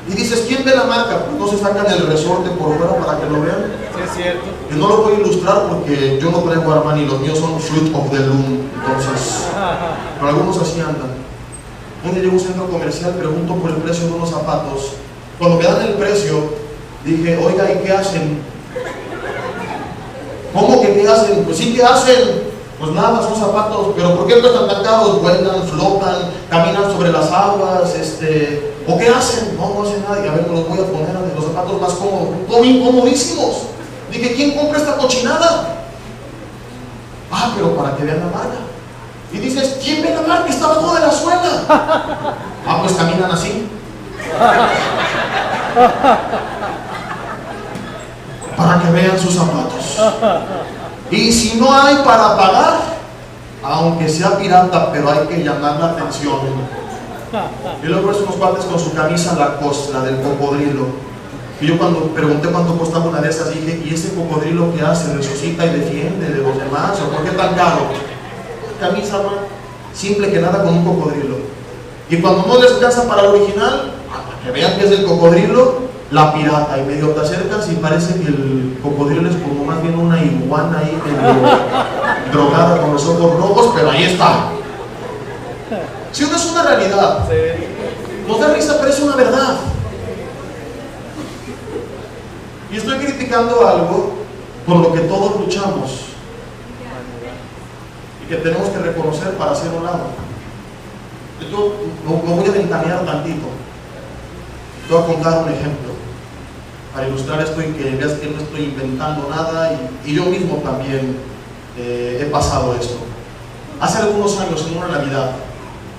Y dices: ¿quién ve la marca? Pues no se sacan el resorte por fuera para que lo vean. Sí, es cierto. Y no lo voy a ilustrar porque yo no traigo Armani, los míos son Fruit of the Loom. Entonces, pero algunos así andan. Un día llego a un centro comercial, pregunto por el precio de unos zapatos. Cuando me dan el precio, dije: oiga, ¿y qué hacen? ¿Cómo que qué hacen? Pues sí, ¿qué hacen? Pues nada, son zapatos. ¿Pero por qué cuestan tan caros? Vuelan, flotan, caminan sobre las aguas, ¿o qué hacen? No, no hacen nada. Y a ver, me los voy a poner, los zapatos más cómodos, incomodísimos. Dije: ¿quién compra esta cochinada? Ah, pero para que vean la marca. Y dices: ¿quién ve la marca? Está abajo de la suela. Ah, pues caminan así. Para que vean sus zapatos. Y si no hay para pagar, aunque sea pirata, pero hay que llamar la atención. Y luego unos cuates con su camisa Lacoste, la del cocodrilo. Y yo cuando pregunté cuánto costaba una de esas, dije: ¿y ese cocodrilo qué hace? ¿Resucita y defiende de los demás? ¿O por qué tan caro? Camisa más simple que nada con un cocodrilo. Y cuando no les alcanza para el original, para que vean que es del cocodrilo, la pirata. Y medio te acercas y parece que el cocodrilo es como más bien una iguana ahí medio drogada con los ojos rojos, pero ahí está. Si no es una realidad, nos da risa, pero es una verdad. Y estoy criticando algo por lo que todos luchamos y que tenemos que reconocer para hacer un lado. Yo me voy a ventanear tantito. Te voy a contar un ejemplo para ilustrar esto y que veas que no estoy inventando nada, y yo mismo también he pasado esto. Hace algunos años, en una Navidad,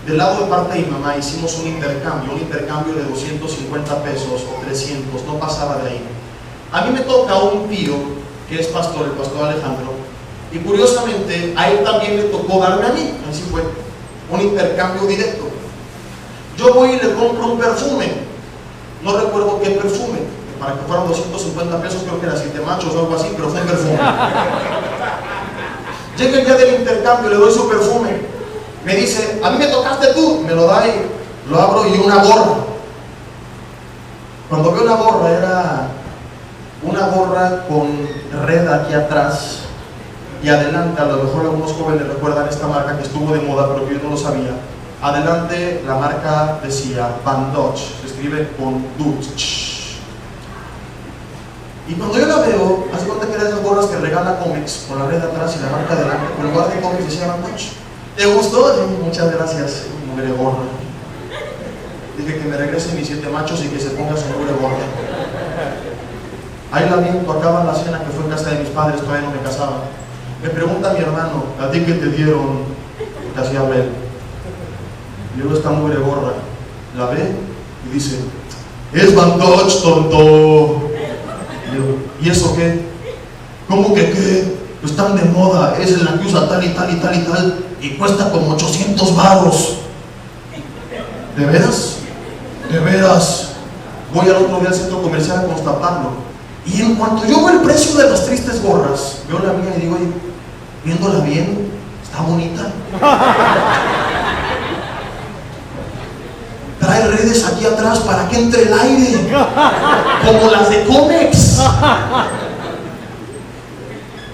del lado de parte de mi mamá hicimos un intercambio de 250 pesos o 300, no pasaba de ahí. A mí me toca un tío que es pastor, el pastor Alejandro, y curiosamente a él también le tocó darme a mí. Así fue, un intercambio directo. Yo voy y le compro un perfume, no recuerdo qué perfume, para que fueran 250 pesos, creo que era 7 machos o algo así, pero fue un perfume. Llega el día del intercambio, le doy su perfume, me dice: a mí me tocaste tú, me lo da y lo abro, y una gorra. Cuando veo la gorra, era una gorra con red aquí atrás y adelante, a lo mejor algunos jóvenes recuerdan esta marca que estuvo de moda, pero que yo no lo sabía. Adelante la marca decía Van Dutch, se escribe con Dutch. Y cuando yo la veo, hace cuenta que era de esas gorras que regala Comex, con la red atrás y la marca adelante, con el lugar de Comex decía Van Dutch. ¿Te gustó? Sí, muchas gracias, mugre gorra. Dije que me regresen mis 7 machos y que se ponga su mugre gorra. Ahí la viento, acaba la cena que fue en casa de mis padres, todavía no me casaba. Me pregunta mi hermano: ¿a ti qué te dieron? Que hacía ver. Y luego esta mugre gorra, la ve y dice: es Van Dutch, tonto. Y yo: ¿y eso qué? ¿Cómo que qué? Pues están de moda, es en la que usa tal y tal y tal y tal, y cuesta como 800 varos. ¿De veras? De veras. Voy al otro día al centro comercial a constatarlo. Y en cuanto yo veo el precio de las tristes gorras, veo la mía y digo: oye, viéndola bien, está bonita. Trae redes aquí atrás para que entre el aire, como las de Comex.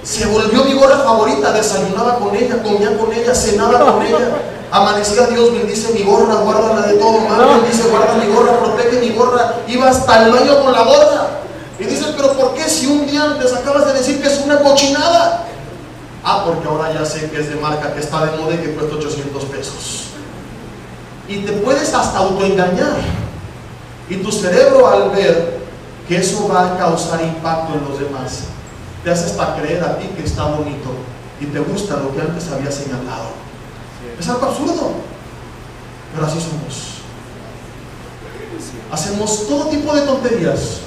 Se volvió mi gorra favorita, desayunaba con ella, comía con ella, cenaba con ella. Amanecía: Dios bendice mi gorra, guárdala de todo mal, bendice, guarda mi gorra, protege mi gorra. Iba hasta el baño con la gorra. pero ¿por qué si un día antes acabas de decir que es una cochinada? Ah, porque ahora ya sé que es de marca, que está de moda y que cuesta 800 pesos. Y te puedes hasta autoengañar. Y tu cerebro, al ver que eso va a causar impacto en los demás, te hace hasta creer a ti que está bonito y te gusta lo que antes había señalado. Es algo absurdo, pero así somos. Hacemos todo tipo de tonterías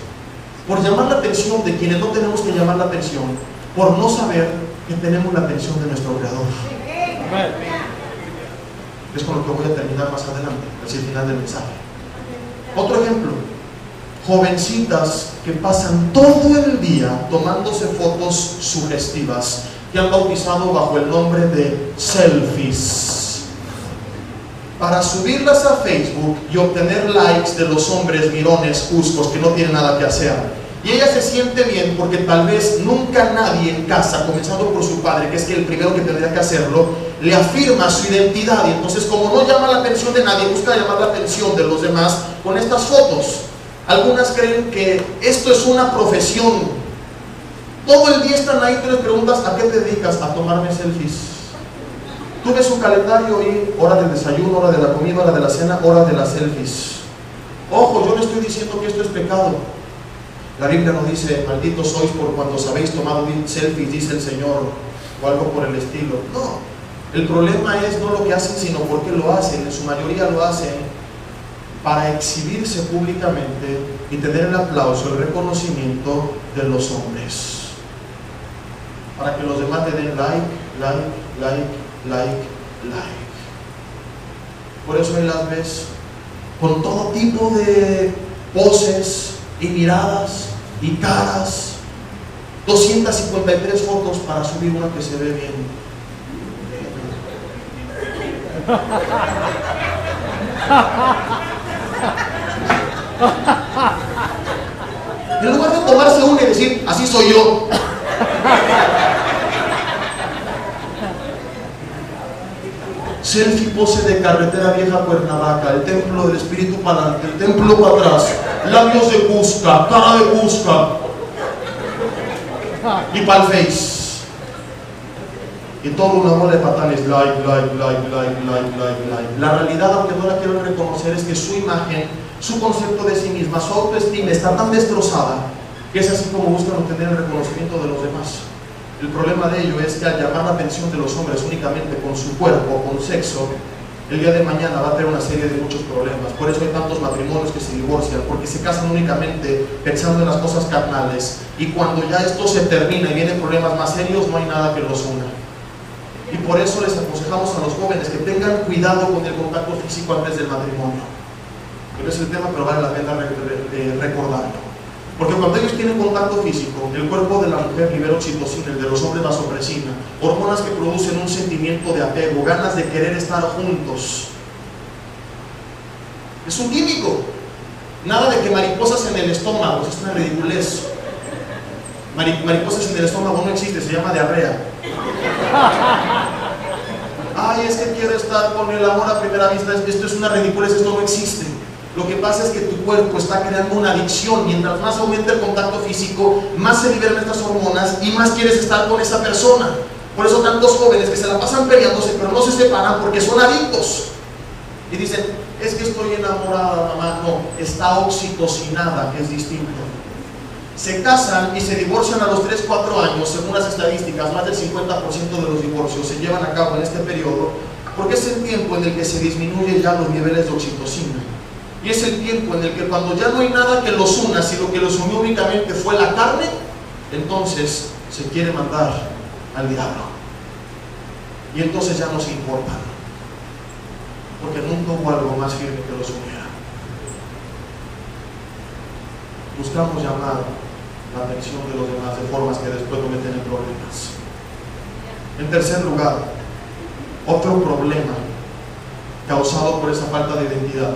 por llamar la atención de quienes no tenemos que llamar la atención, por no saber que tenemos la atención de nuestro Creador. Es con lo que voy a terminar más adelante, hacia el final del mensaje. Otro ejemplo: jovencitas que pasan todo el día tomándose fotos sugestivas, que han bautizado bajo el nombre de selfies, para subirlas a Facebook y obtener likes de los hombres mirones, cuscos, que no tienen nada que hacer. Y ella se siente bien porque tal vez nunca nadie en casa, comenzando por su padre, que es el primero que tendría que hacerlo, le afirma su identidad. Y entonces, como no llama la atención de nadie, busca llamar la atención de los demás con estas fotos. Algunas creen que esto es una profesión. Todo el día están ahí, tú les preguntas: ¿a qué te dedicas? A tomarme selfies. Tú ves un calendario y hora del desayuno, hora de la comida, hora de la cena, hora de las selfies. Ojo, yo no estoy diciendo que esto es pecado. La Biblia no dice: malditos sois por cuanto os habéis tomado selfies, dice el Señor, o algo por el estilo. No, el problema es no lo que hacen, sino por qué lo hacen. En su mayoría lo hacen para exhibirse públicamente y tener el aplauso, el reconocimiento de los hombres, para que los demás te den like. Por eso ahí las ves con todo tipo de poses y miradas y caras. 253 fotos para subir una que se ve bien. En lugar de tomarse una y decir: así soy yo. Selfie pose de carretera vieja Cuernavaca, el templo del espíritu para adelante, el templo para atrás, labios de Cusca, cara de Cusca y pa'l face. Y toda una bola de patanes, like. La realidad, aunque no la quiero reconocer, es que su imagen, su concepto de sí misma, su autoestima está tan destrozada que es así como buscan obtener el reconocimiento de los demás. El problema de ello es que al llamar la atención de los hombres únicamente con su cuerpo, con sexo, el día de mañana va a tener una serie de muchos problemas. Por eso hay tantos matrimonios que se divorcian, porque se casan únicamente pensando en las cosas carnales, y cuando ya esto se termina y vienen problemas más serios, no hay nada que los una. Y por eso les aconsejamos a los jóvenes que tengan cuidado con el contacto físico antes del matrimonio. No es el tema, pero vale la pena recordarlo. Porque cuando ellos tienen contacto físico, el cuerpo de la mujer libera oxitocina, el de los hombres vasopresina, hormonas que producen un sentimiento de apego, ganas de querer estar juntos. Es un químico. Nada de que mariposas en el estómago, es una ridiculez. Mariposas en el estómago no existe, se llama diarrea. Ay, es que quiero estar con el amor a primera vista. Esto es una ridiculez, esto no existe. Lo que pasa es que tu cuerpo está creando una adicción. Mientras más aumenta el contacto físico, más se liberan estas hormonas y más quieres estar con esa persona. Por eso tantos jóvenes que se la pasan peleándose pero no se separan porque son adictos. Y dicen: es que estoy enamorada, mamá. No, está oxitocinada, que es distinto. Se casan y se divorcian a los 3-4 años. Según las estadísticas, más del 50% de los divorcios se llevan a cabo en este periodo, porque es el tiempo en el que se disminuyen ya los niveles de oxitocina. Y es el tiempo en el que, cuando ya no hay nada que los una, sino que los unió únicamente fue la carne, entonces se quiere mandar al diablo. Y entonces ya no se importan, porque nunca hubo algo más firme que los uniera. Buscamos llamar la atención de los demás de formas que después no meten en problemas. En tercer lugar, otro problema causado por esa falta de identidad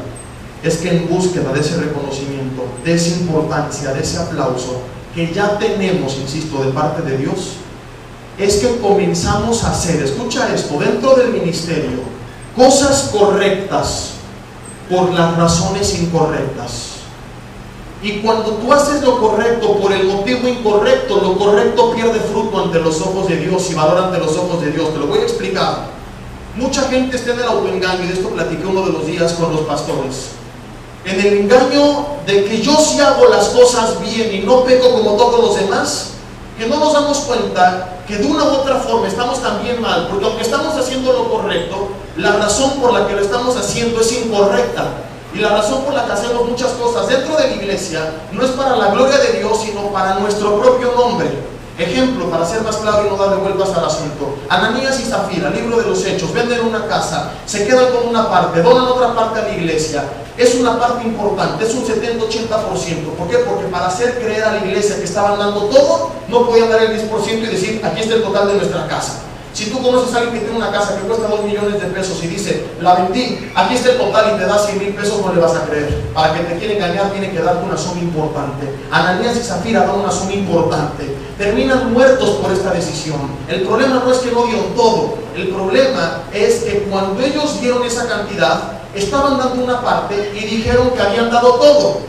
es que, en búsqueda de ese reconocimiento, de esa importancia, de ese aplauso que ya tenemos, insisto, de parte de Dios, es que comenzamos a hacer, escucha esto, dentro del ministerio, cosas correctas por las razones incorrectas. Y cuando tú haces lo correcto por el motivo incorrecto, lo correcto pierde fruto ante los ojos de Dios y valor ante los ojos de Dios. Te lo voy a explicar. Mucha gente está en el autoengaño, y de esto platiqué uno de los días con los pastores. En el engaño de que yo sí hago las cosas bien y no peco como todos los demás, que no nos damos cuenta que de una u otra forma estamos también mal, porque aunque estamos haciendo lo correcto, la razón por la que lo estamos haciendo es incorrecta. Y la razón por la que hacemos muchas cosas dentro de la iglesia no es para la gloria de Dios, sino para nuestro propio nombre. Ejemplo, para ser más claro y no darle vueltas al asunto: Ananías y Zafira, libro de los Hechos, venden una casa, se quedan con una parte, donan otra parte a la iglesia. Es una parte importante, es un 70-80%. ¿Por qué? Porque para hacer creer a la iglesia que estaban dando todo, no podían dar el 10% y decir: aquí está el total de nuestra casa. Si tú conoces a alguien que tiene una casa que cuesta 2 millones de pesos y dice: la vendí, aquí está el total, y te da 100,000 pesos, no le vas a creer. Para que te quiera engañar tiene que darte una suma importante. Ananías y Zafira dan una suma importante, terminan muertos por esta decisión. El problema no es que no dieron todo, el problema es que cuando ellos dieron esa cantidad, estaban dando una parte y dijeron que habían dado todo.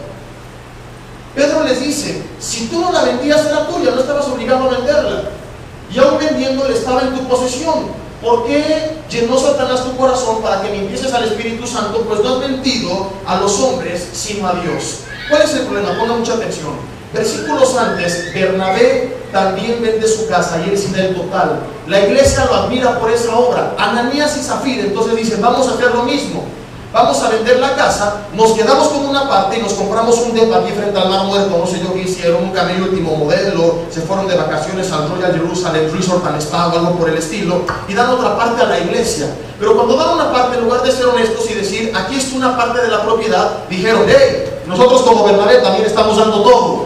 Pedro les dice: si tú no la vendías, era tuya, no estabas obligado a venderla. Y aún vendiéndole estaba en tu posesión. ¿Por qué llenó Satanás tu corazón para que empieces al Espíritu Santo? Pues no has mentido a los hombres, sino a Dios. ¿Cuál es el problema? Ponga mucha atención. Versículos antes, Bernabé también vende su casa y él sí da el total. La iglesia lo admira por esa obra. Ananías y Zafira entonces dicen: vamos a hacer lo mismo. Vamos a vender la casa, nos quedamos con una parte y nos compramos un depa aquí frente al Mar Muerto, no sé yo qué hicieron, un camello último modelo, se fueron de vacaciones al Royal Jerusalem Resort and Spa o algo por el estilo, y dan otra parte a la iglesia. Pero cuando dan una parte, en lugar de ser honestos y decir: aquí está una parte de la propiedad, dijeron: hey, nosotros como Bernabé también estamos dando todo.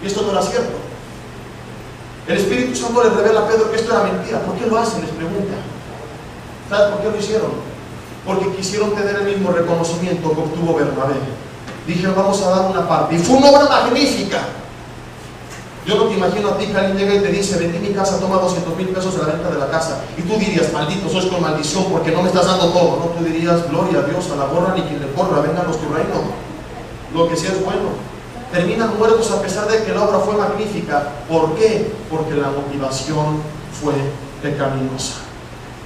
Y esto no era cierto. El Espíritu Santo les revela a Pedro que esto era mentira. ¿Por qué lo hacen? Les pregunta. ¿Sabes por qué lo hicieron? Porque quisieron tener el mismo reconocimiento que obtuvo Bernabé. Dijeron: vamos a dar una parte. Y fue una obra magnífica. Yo no te imagino a ti que alguien llega y te dice: vendí mi casa, toma 200,000 pesos de la venta de la casa. Y tú dirías: maldito sois con maldición porque no me estás dando todo. No, tú dirías: gloria a Dios, a la gorra ni quien le corra, vénganos tu reino. Lo que sí es bueno. Terminan muertos a pesar de que la obra fue magnífica. ¿Por qué? Porque la motivación fue pecaminosa.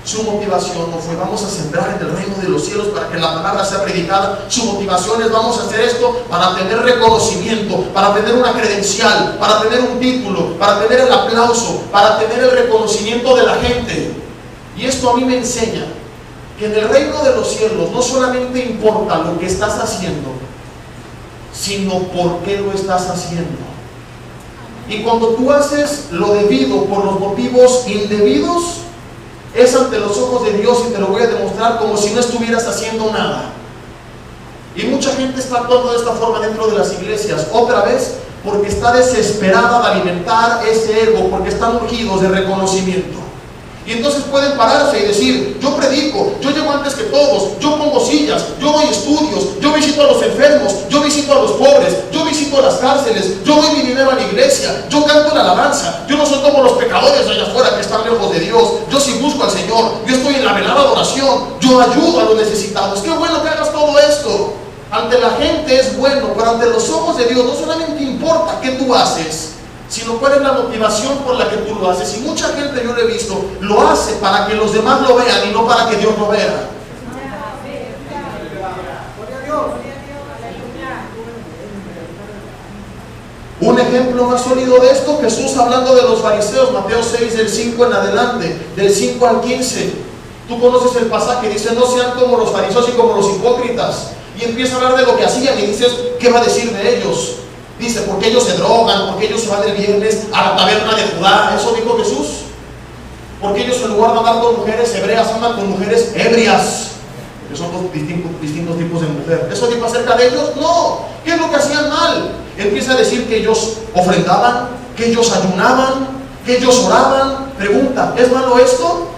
Su motivación no fue: vamos a sembrar en el reino de los cielos para que la palabra sea predicada. Su motivación es: vamos a hacer esto para tener reconocimiento, para tener una credencial, para tener un título, para tener el aplauso, para tener el reconocimiento de la gente. Y esto a mí me enseña que en el reino de los cielos no solamente importa lo que estás haciendo, sino por qué lo estás haciendo. Y cuando tú haces lo debido por los motivos indebidos, es ante los ojos de Dios, y te lo voy a demostrar, como si no estuvieras haciendo nada. Y mucha gente está actuando de esta forma dentro de las iglesias, otra vez porque está desesperada de alimentar ese ego, porque están urgidos de reconocimiento. Y entonces pueden pararse y decir: yo predico, yo llego antes que todos, yo pongo sillas, yo doy estudios, yo visito a los enfermos, yo visito a los pobres, yo visito las cárceles, yo doy mi dinero a la iglesia, yo canto en alabanza, yo no soy como los pecadores allá afuera que están lejos de Dios, yo sí busco al Señor, yo estoy en la velada adoración, yo ayudo a los necesitados. Qué bueno que hagas todo esto. Ante la gente es bueno, pero ante los ojos de Dios no solamente importa qué tú haces, sino cuál es la motivación por la que tú lo haces. Y mucha gente, yo lo he visto, lo hace para que los demás lo vean y no para que Dios lo vea. Un ejemplo más sólido de esto, Jesús hablando de los fariseos, Mateo 6, del 5 en adelante, del 5 al 15. Tú conoces el pasaje, dice: no sean como los fariseos y como los hipócritas. Y empieza a hablar de lo que hacían y dices: ¿qué va a decir de ellos? Dice: porque ellos se drogan, porque ellos se van el viernes a la taberna de Judá. Eso dijo Jesús. Porque ellos, en lugar de andar con mujeres hebreas, andan con mujeres ebrias, que son dos distintos tipos de mujer. ¿Eso dijo acerca de ellos? No. ¿Qué es lo que hacían mal? Empieza a decir que ellos ofrendaban, que ellos ayunaban, que ellos oraban. Pregunta: ¿es malo esto?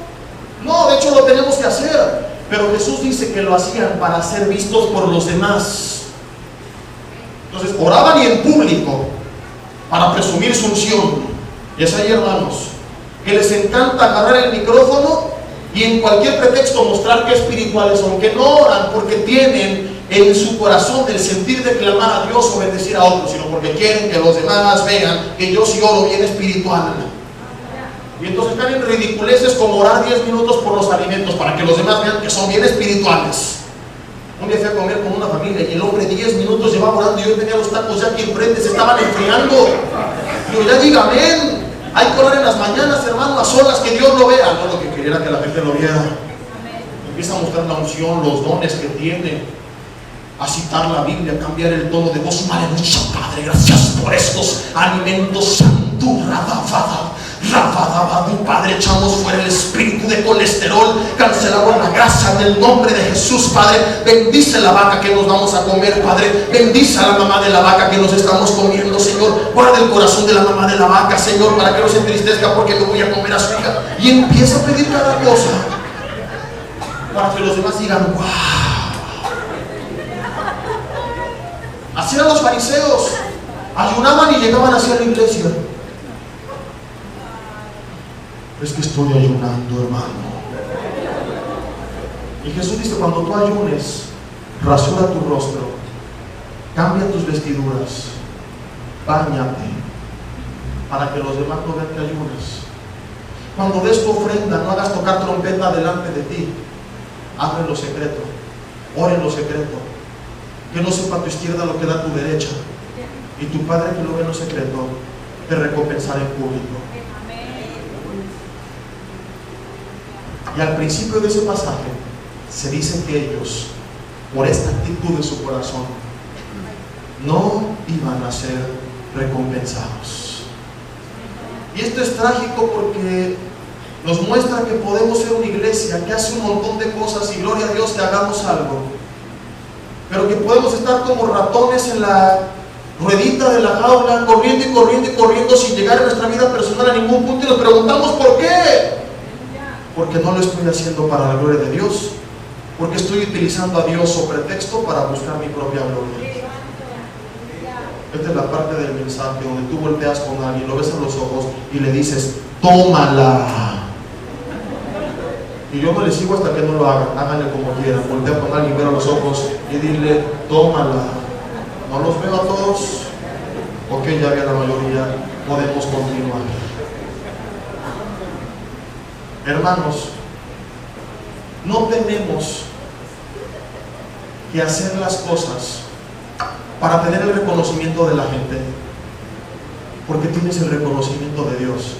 No, de hecho lo tenemos que hacer. Pero Jesús dice que lo hacían para ser vistos por los demás. Entonces oraban y en público para presumir su unción. Y es ahí, hermanos, que les encanta agarrar el micrófono y en cualquier pretexto mostrar que espirituales son, que no oran porque tienen en su corazón del sentir de clamar a Dios o bendecir a otros, sino porque quieren que los demás vean que yo sí oro bien espiritual. Y entonces están en ridiculeces como orar 10 minutos por los alimentos para que los demás vean que son bien espirituales. Un día fui a comer con una familia y el hombre 10 minutos llevaba orando y yo tenía los tacos ya aquí enfrente, se estaban enfriando. Digo, ya diga amén. Hay que orar en las mañanas, hermano, a solas, que Dios lo vea. No, lo que quería era que la gente lo viera. Empieza a mostrar la unción, los dones que tiene, a citar la Biblia, a cambiar el tono de voz. Aleluya, Padre, gracias por estos alimentos santos. Padre, echamos fuera el espíritu de colesterol, cancelamos la grasa en el nombre de Jesús. Padre, bendice la vaca que nos vamos a comer. Padre, bendice a la mamá de la vaca que nos estamos comiendo, Señor. Guarda el corazón de la mamá de la vaca, Señor, para que no se entristezca porque me voy a comer a su hija. Y empieza a pedir cada cosa para que los demás digan, wow. Así eran los fariseos, ayunaban y llegaban hacia la iglesia. Es que estoy ayunando, hermano. Y Jesús dice, cuando tú ayunes, rasura tu rostro, cambia tus vestiduras, báñate, para que los demás no vean que ayunas. Cuando des tu ofrenda, no hagas tocar trompeta delante de ti. Hazlo en lo secreto, ora en lo secreto, que no sepa tu izquierda lo que da tu derecha, y tu Padre que lo ve en lo secreto te recompensará en público. Y al principio de ese pasaje se dice que ellos, por esta actitud de su corazón, no iban a ser recompensados. Y esto es trágico porque nos muestra que podemos ser una iglesia que hace un montón de cosas y gloria a Dios que hagamos algo, pero que podemos estar como ratones en la ruedita de la jaula, corriendo y corriendo y corriendo sin llegar a nuestra vida personal a ningún punto, y nos preguntamos ¿por qué? Porque no lo estoy haciendo para la gloria de Dios, porque estoy utilizando a Dios o pretexto para buscar mi propia gloria. Esta es la parte del mensaje donde tú volteas con alguien, lo ves a los ojos y le dices, tómala. Y yo no les sigo hasta que no lo hagan, háganle como quieran. Voltea con alguien, ver a los ojos y dile, tómala. ¿No los veo a todos? Ok, ya vi a la mayoría, podemos continuar. Hermanos, no tenemos que hacer las cosas para tener el reconocimiento de la gente, porque tienes el reconocimiento de Dios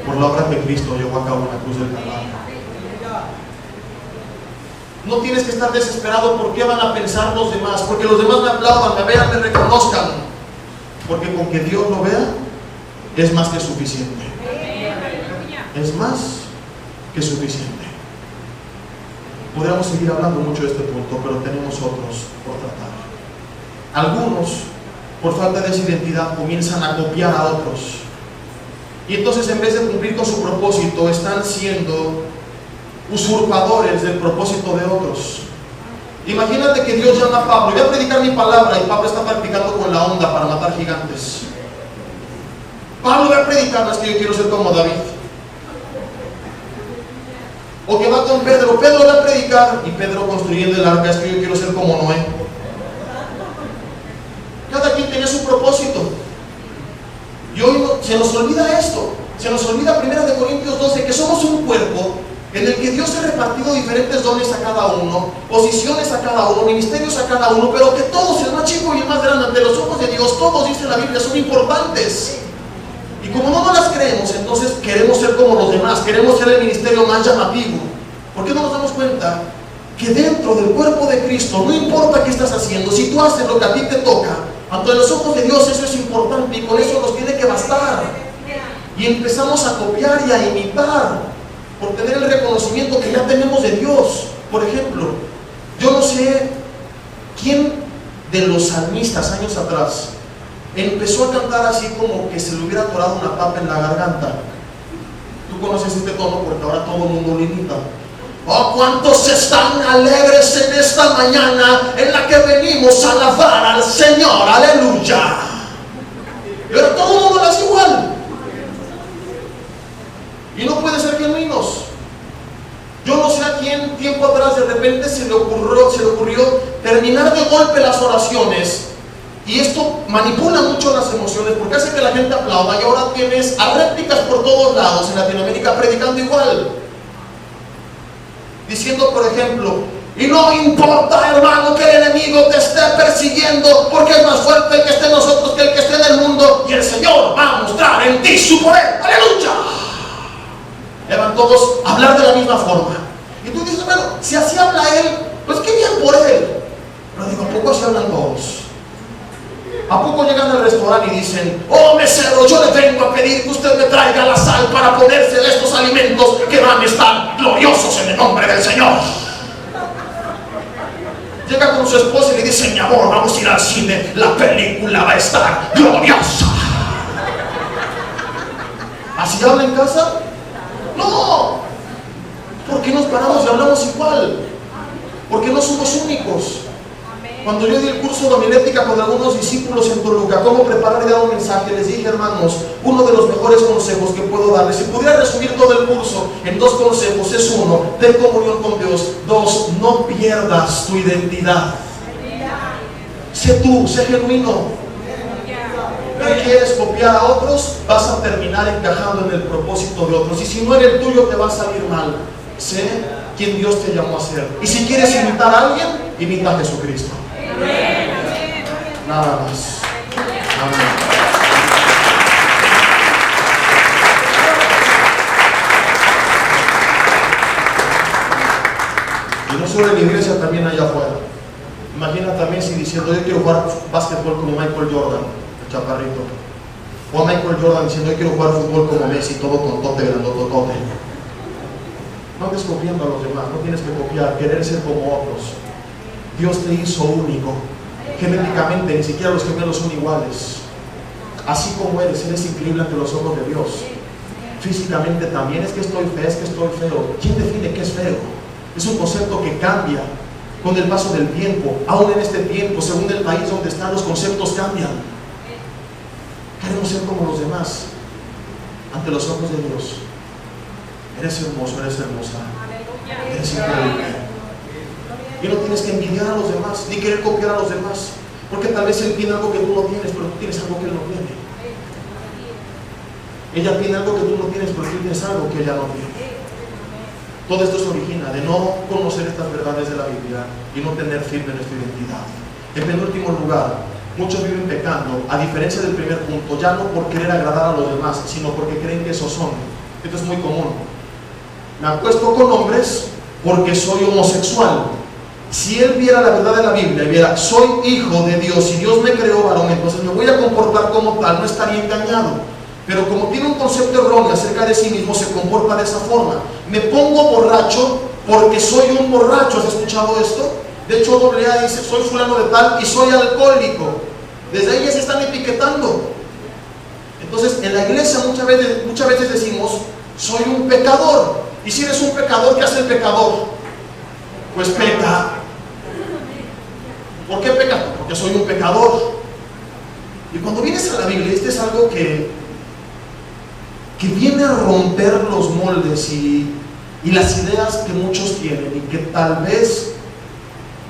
por la obra que Cristo llevó a cabo en la cruz del Calvario. No tienes que estar desesperado por qué van a pensar los demás, porque los demás me aplaudan, me vean, me reconozcan, porque con que Dios lo vea es más que suficiente. Es más que suficiente. Podríamos seguir hablando mucho de este punto, pero tenemos otros por tratar. Algunos, por falta de esa identidad, comienzan a copiar a otros, y entonces en vez de cumplir con su propósito, están siendo usurpadores del propósito de otros. Imagínate que Dios llama a Pablo, voy a predicar mi palabra, y Pablo está practicando con la onda para matar gigantes. Pablo va a predicar, no es que yo quiero ser como David. O que va con Pedro, Pedro va a predicar, y Pedro construyendo el arca, es que yo quiero ser como Noé. Cada quien tenía su propósito. Y hoy se nos olvida esto. Se nos olvida 1 Corintios 12 que somos un cuerpo en el que Dios ha repartido diferentes dones a cada uno, posiciones a cada uno, ministerios a cada uno, pero que todos, el más chico y el más grande, ante los ojos de Dios, todos, dice la Biblia, son importantes. Y como no nos las creemos, entonces queremos ser como los demás, queremos ser el ministerio más llamativo. ¿Por qué no nos damos cuenta que dentro del cuerpo de Cristo, no importa qué estás haciendo, si tú haces lo que a ti te toca, ante los ojos de Dios eso es importante, y con eso nos tiene que bastar? Y empezamos a copiar y a imitar por tener el reconocimiento que ya tenemos de Dios. Por ejemplo, yo no sé quién de los salmistas años atrás empezó a cantar así como que se le hubiera atorado una papa en la garganta. Tú conoces este tono porque ahora todo el mundo lo imita. Oh, cuántos están alegres en esta mañana en la que venimos a alabar al Señor, aleluya. Y ahora todo el mundo lo hace igual. Y no puede ser genuinos. Yo no sé a quién tiempo atrás de repente se le ocurrió terminar de golpe las oraciones, y esto manipula mucho las emociones porque hace que la gente aplauda, y ahora tienes a réplicas por todos lados en Latinoamérica predicando igual, diciendo, por ejemplo: y no importa, hermano, que el enemigo te esté persiguiendo, porque es más fuerte el que esté en nosotros que el que esté en el mundo, y el Señor va a mostrar en ti su poder. ¡Aleluya! Ya van todos a hablar de la misma forma. Y tú dices: bueno, si así habla él, pues qué bien por él. Pero digo, ¿a poco así hablan todos? ¿A poco llegan al restaurante y dicen: oh mesero, yo le vengo a pedir que usted me traiga la sal para ponerse de estos alimentos que van a estar gloriosos en el nombre del Señor? Llega con su esposa y le dice: mi amor, vamos a ir al cine, la película va a estar gloriosa. ¿Así habla en casa? No. ¿Por qué nos paramos y hablamos igual? ¿Por qué no somos únicos? Cuando yo di el curso de homilética con algunos discípulos en Toluca, cómo preparar y dar un mensaje, les dije: hermanos, uno de los mejores consejos que puedo darles, si pudiera resumir todo el curso en 2 consejos, es: 1, ten comunión con Dios; 2, no pierdas tu identidad. Sé tú, sé genuino. No quieres copiar a otros, vas a terminar encajando en el propósito de otros, y si no eres el tuyo te va a salir mal. Sé quién Dios te llamó a ser, y si quieres imitar a alguien, imita a Jesucristo. Nada más. Amén. Y no solo en la iglesia, también allá afuera. Imagina también si diciendo: yo quiero jugar básquetbol como Michael Jordan, el chaparrito. O a Michael Jordan diciendo: yo quiero jugar fútbol como Messi, todo tontote, grandototote. No andes copiando a los demás, no tienes que copiar, querer ser como otros. Dios te hizo único. Genéticamente, ni siquiera los gemelos son iguales. Así como eres increíble ante los ojos de Dios. Físicamente también: es que estoy feo, es que estoy feo. ¿Quién define qué es feo? Es un concepto que cambia con el paso del tiempo. Aún en este tiempo, según el país donde están, los conceptos cambian. Queremos ser como los demás ante los ojos de Dios. Eres hermoso, eres hermosa, eres increíble. Y no tienes que envidiar a los demás, ni querer copiar a los demás, porque tal vez él tiene algo que tú no tienes, pero tú tienes algo que él no tiene. Ella tiene algo que tú no tienes, pero tú tienes algo que ella no tiene. Todo esto se origina de no conocer estas verdades de la Biblia y no tener firme nuestra identidad. En penúltimo lugar, muchos viven pecando, a diferencia del primer punto, ya no por querer agradar a los demás, sino porque creen que esos son. Esto es muy común. Me acuesto con hombres porque soy homosexual. Si él viera la verdad de la Biblia y viera: soy hijo de Dios y Dios me creó varón, entonces me voy a comportar como tal, no estaría engañado. Pero como tiene un concepto erróneo acerca de sí mismo, se comporta de esa forma. Me pongo borracho porque soy un borracho. ¿Has escuchado esto? De hecho, AA dice: soy fulano de tal y soy alcohólico. Desde ahí ya se están etiquetando. Entonces, en la iglesia muchas veces decimos: soy un pecador. Y si eres un pecador, ¿qué hace el pecador? Pues peca. ¿Por qué peca? Porque soy un pecador. Y cuando vienes a la Biblia, este es algo que viene a romper los moldes y las ideas que muchos tienen, y que tal vez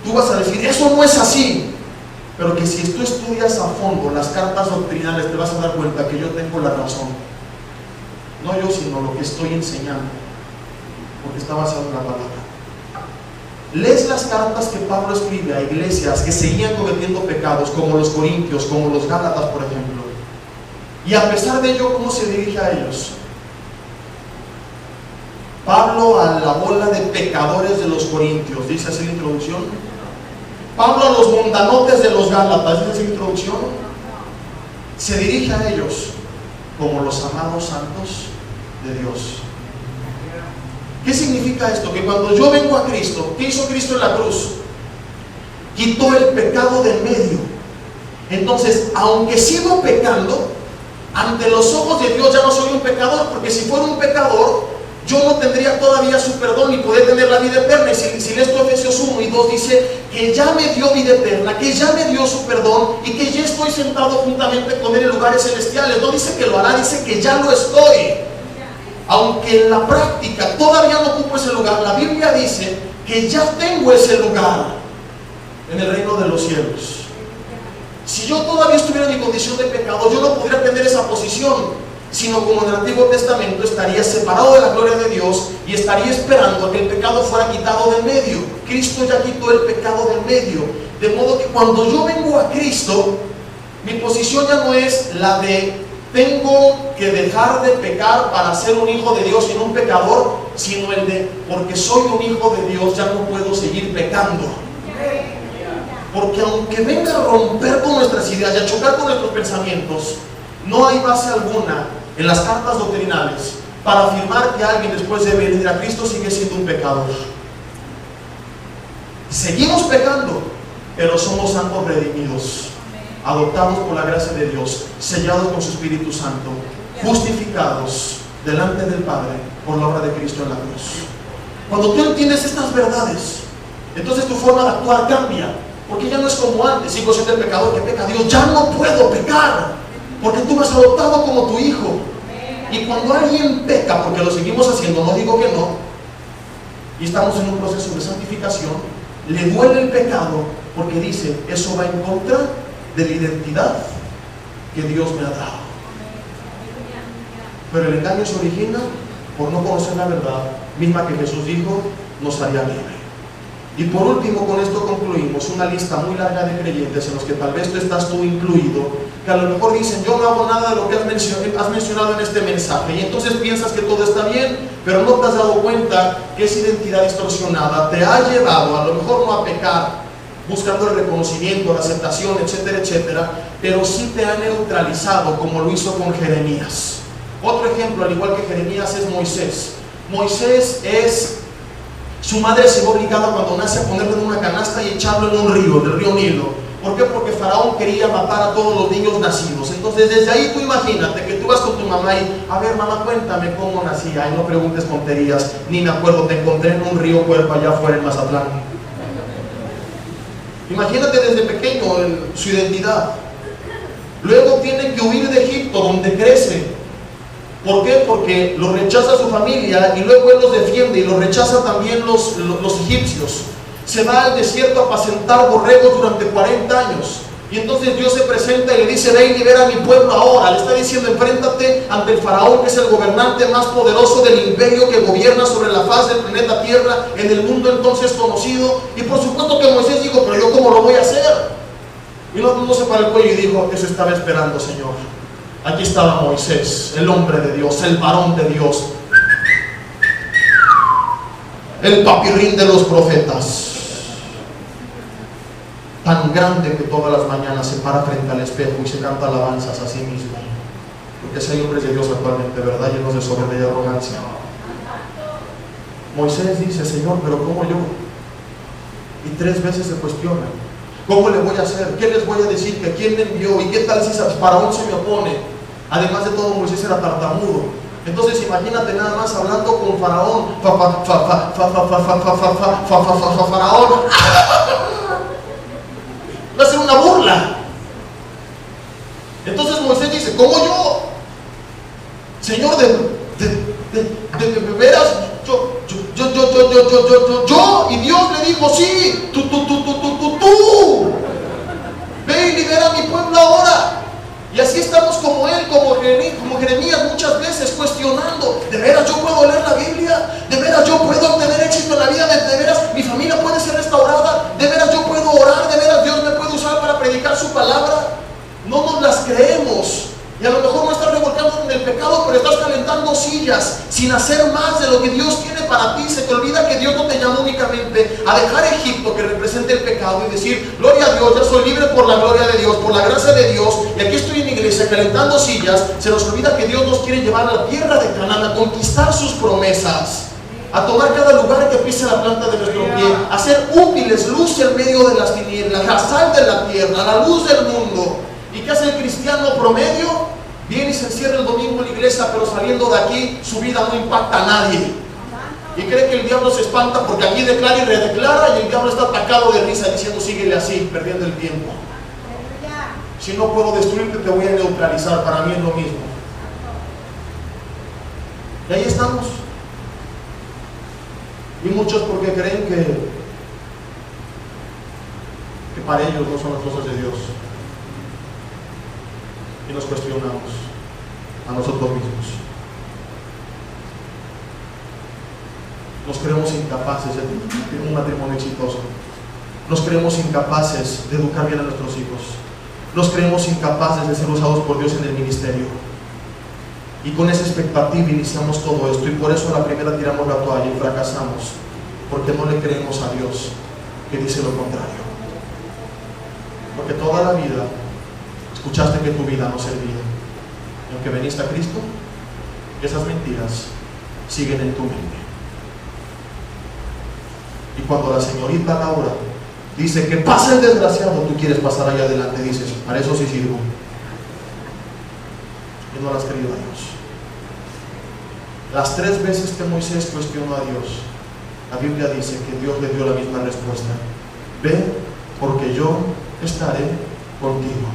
tú vas a decir: eso no es así. Pero que si tú estudias a fondo las cartas doctrinales, te vas a dar cuenta que yo tengo la razón. No yo, sino lo que estoy enseñando, porque está basado en la palabra. Lees las cartas que Pablo escribe a iglesias que seguían cometiendo pecados, como los Corintios, como los Gálatas, por ejemplo, y a pesar de ello, ¿cómo se dirige a ellos? Pablo a la bola de pecadores de los Corintios, dice así la introducción. Pablo a los mundanotes de los Gálatas, dice así la introducción. Se dirige a ellos como los amados santos de Dios. ¿Qué significa esto? Que cuando yo vengo a Cristo, ¿qué hizo Cristo en la cruz? Quitó el pecado del medio. Entonces, aunque sigo pecando, ante los ojos de Dios ya no soy un pecador, porque si fuera un pecador, yo no tendría todavía su perdón y poder tener la vida eterna. Y si lees Efesios 1 y 2 dice que ya me dio vida eterna, que ya me dio su perdón y que ya estoy sentado juntamente con él en lugares celestiales. No dice que lo hará, dice que ya lo estoy. Aunque en la práctica todavía no ocupo ese lugar, la Biblia dice que ya tengo ese lugar. en el reino de los cielos. Si yo todavía estuviera en mi condición de pecado, yo no podría tener esa posición, sino como en el Antiguo Testamento estaría separado de la gloria de Dios y estaría esperando a que el pecado fuera quitado del medio. Cristo ya quitó el pecado del medio, de modo que cuando yo vengo a Cristo, mi posición ya no es la de tengo que dejar de pecar para ser un hijo de Dios y no un pecador, sino el de porque soy un hijo de Dios ya no puedo seguir pecando. Porque aunque venga a romper con nuestras ideas y a chocar con nuestros pensamientos, no hay base alguna en las cartas doctrinales para afirmar que alguien después de venir a Cristo sigue siendo un pecador. Seguimos pecando, pero somos santos redimidos, adoptados por la gracia de Dios, sellados con su Espíritu Santo, justificados delante del Padre por la obra de Cristo en la cruz. Cuando tú entiendes estas verdades, entonces tu forma de actuar cambia, porque ya no es como antes, sigo siendo el pecador que peca a Dios, ya no puedo pecar, porque tú me has adoptado como tu hijo. Y cuando alguien peca, porque lo seguimos haciendo, no digo que no, y estamos en un proceso de santificación, le duele el pecado, porque dice, eso va en contra de la identidad que Dios me ha dado. Pero el engaño se origina por no conocer la verdad misma que Jesús dijo nos haría libre. Y por último, con esto concluimos una lista muy larga de creyentes en los que tal vez tú estás incluido, que a lo mejor dicen, yo no hago nada de lo que has mencionado en este mensaje, y entonces piensas que todo está bien, pero no te has dado cuenta que esa identidad distorsionada te ha llevado a lo mejor no a pecar, buscando el reconocimiento, la aceptación, etcétera, etcétera, pero sí te ha neutralizado, como lo hizo con Jeremías. Otro ejemplo, al igual que Jeremías, es Moisés. Su madre se vio obligada cuando nace a ponerlo en una canasta y echarlo en un río, en el río Nilo. ¿Por qué? Porque Faraón quería matar a todos los niños nacidos. Entonces desde ahí tú imagínate que tú vas con tu mamá y, a ver mamá, cuéntame cómo nací. Ay, no preguntes tonterías, ni me acuerdo, te encontré en un río Cuerpo allá afuera en Mazatlán. Imagínate desde pequeño su identidad. Luego tiene que huir de Egipto, donde crece. ¿Por qué? Porque lo rechaza su familia y luego él los defiende y los rechaza también los egipcios. Se va al desierto a apacentar borregos durante 40 años. Y entonces Dios se presenta y le dice, ve y libera a mi pueblo ahora. Le está diciendo, enfréntate ante el faraón, que es el gobernante más poderoso del imperio que gobierna sobre la faz del planeta Tierra, en el mundo entonces conocido. Y por supuesto que Moisés dijo, pero yo ¿cómo lo voy a hacer? Y no se paró el cuello y dijo, eso estaba esperando, Señor. Aquí estaba Moisés, el hombre de Dios, el varón de Dios, el papirrín de los profetas, tan grande que todas las mañanas se para frente al espejo y se canta alabanzas a sí mismo, porque si hay hombres de Dios actualmente, ¿verdad?, llenos de soberbia y arrogancia. Moisés dice, Señor, pero ¿cómo yo? Y 3 veces se cuestiona, ¿cómo le voy a hacer? ¿Qué les voy a decir? ¿Que quién me envió? ¿Y qué tal si Faraón se me opone? Además de todo, Moisés era tartamudo. Entonces imagínate nada más hablando con Faraón. Faraón va a ser una burla. Entonces Moisés dice, ¿cómo yo? Señor, de veras, yo, y Dios le dijo, sí, tú, ve y libera a mi pueblo ahora. Y así estamos como él, como Jeremías, muchas veces cuestionando, ¿de veras yo puedo leer la Biblia? ¿De veras yo puedo obtener éxito en la vida? ¿De veras mi familia puede ser restaurada? ¿De veras yo puedo orar? ¿De veras Dios me puede usar para predicar su palabra? No nos las creemos. Y a lo mejor no estás revolcando en el pecado, pero estás calentando sillas sin hacer más de lo que Dios tiene para ti. Se te olvida que Dios no te llamó únicamente a dejar Egipto, que representa el pecado, y decir, gloria a Dios, ya soy libre por la gloria de Dios, por la gracia de Dios, y aquí estoy en iglesia calentando sillas. Se nos olvida que Dios nos quiere llevar a la tierra de Canaán, a conquistar sus promesas, a tomar cada lugar que pise la planta de nuestro pie, a ser útiles, luz en medio de las tinieblas, la sal de la tierra, la luz del mundo. ¿Y qué hace el cristiano promedio? Viene y se encierra el domingo en la iglesia, pero saliendo de aquí su vida no impacta a nadie. Y cree que el diablo se espanta porque aquí declara y redeclara, y el diablo está atacado de risa diciendo, síguele así, perdiendo el tiempo. Si no puedo destruirte, te voy a neutralizar. Para mí es lo mismo. Y ahí estamos. Y muchos porque creen para ellos no son las cosas de Dios. Y nos cuestionamos a nosotros mismos. Nos creemos incapaces de tener un matrimonio exitoso. Nos creemos incapaces de educar bien a nuestros hijos. Nos creemos incapaces de ser usados por Dios en el ministerio. Y con esa expectativa iniciamos todo esto, y por eso a la primera tiramos la toalla y fracasamos, porque no le creemos a Dios que dice lo contrario. Porque toda la vida escuchaste que tu vida no servía, y aunque viniste a Cristo, esas mentiras siguen en tu mente. Y cuando la señorita Laura dice que pasa el desgraciado, tú quieres pasar allá adelante, dices, para eso sí sirvo. Y no le has creído a Dios. Las 3 veces que Moisés cuestionó a Dios, la Biblia dice que Dios le dio la misma respuesta: ve, porque yo estaré contigo.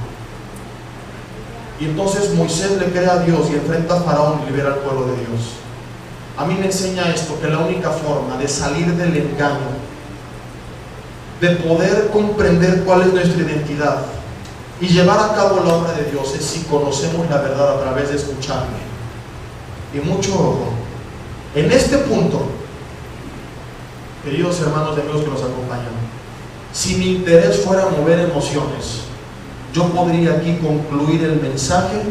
Y entonces Moisés le cree a Dios y enfrenta a Faraón y libera al pueblo de Dios. A mí me enseña esto, que la única forma de salir del engaño, de poder comprender cuál es nuestra identidad y llevar a cabo la obra de Dios, es si conocemos la verdad a través de escucharle. Y mucho ojo, en este punto, queridos hermanos y amigos que nos acompañan, si mi interés fuera mover emociones, yo podría aquí concluir el mensaje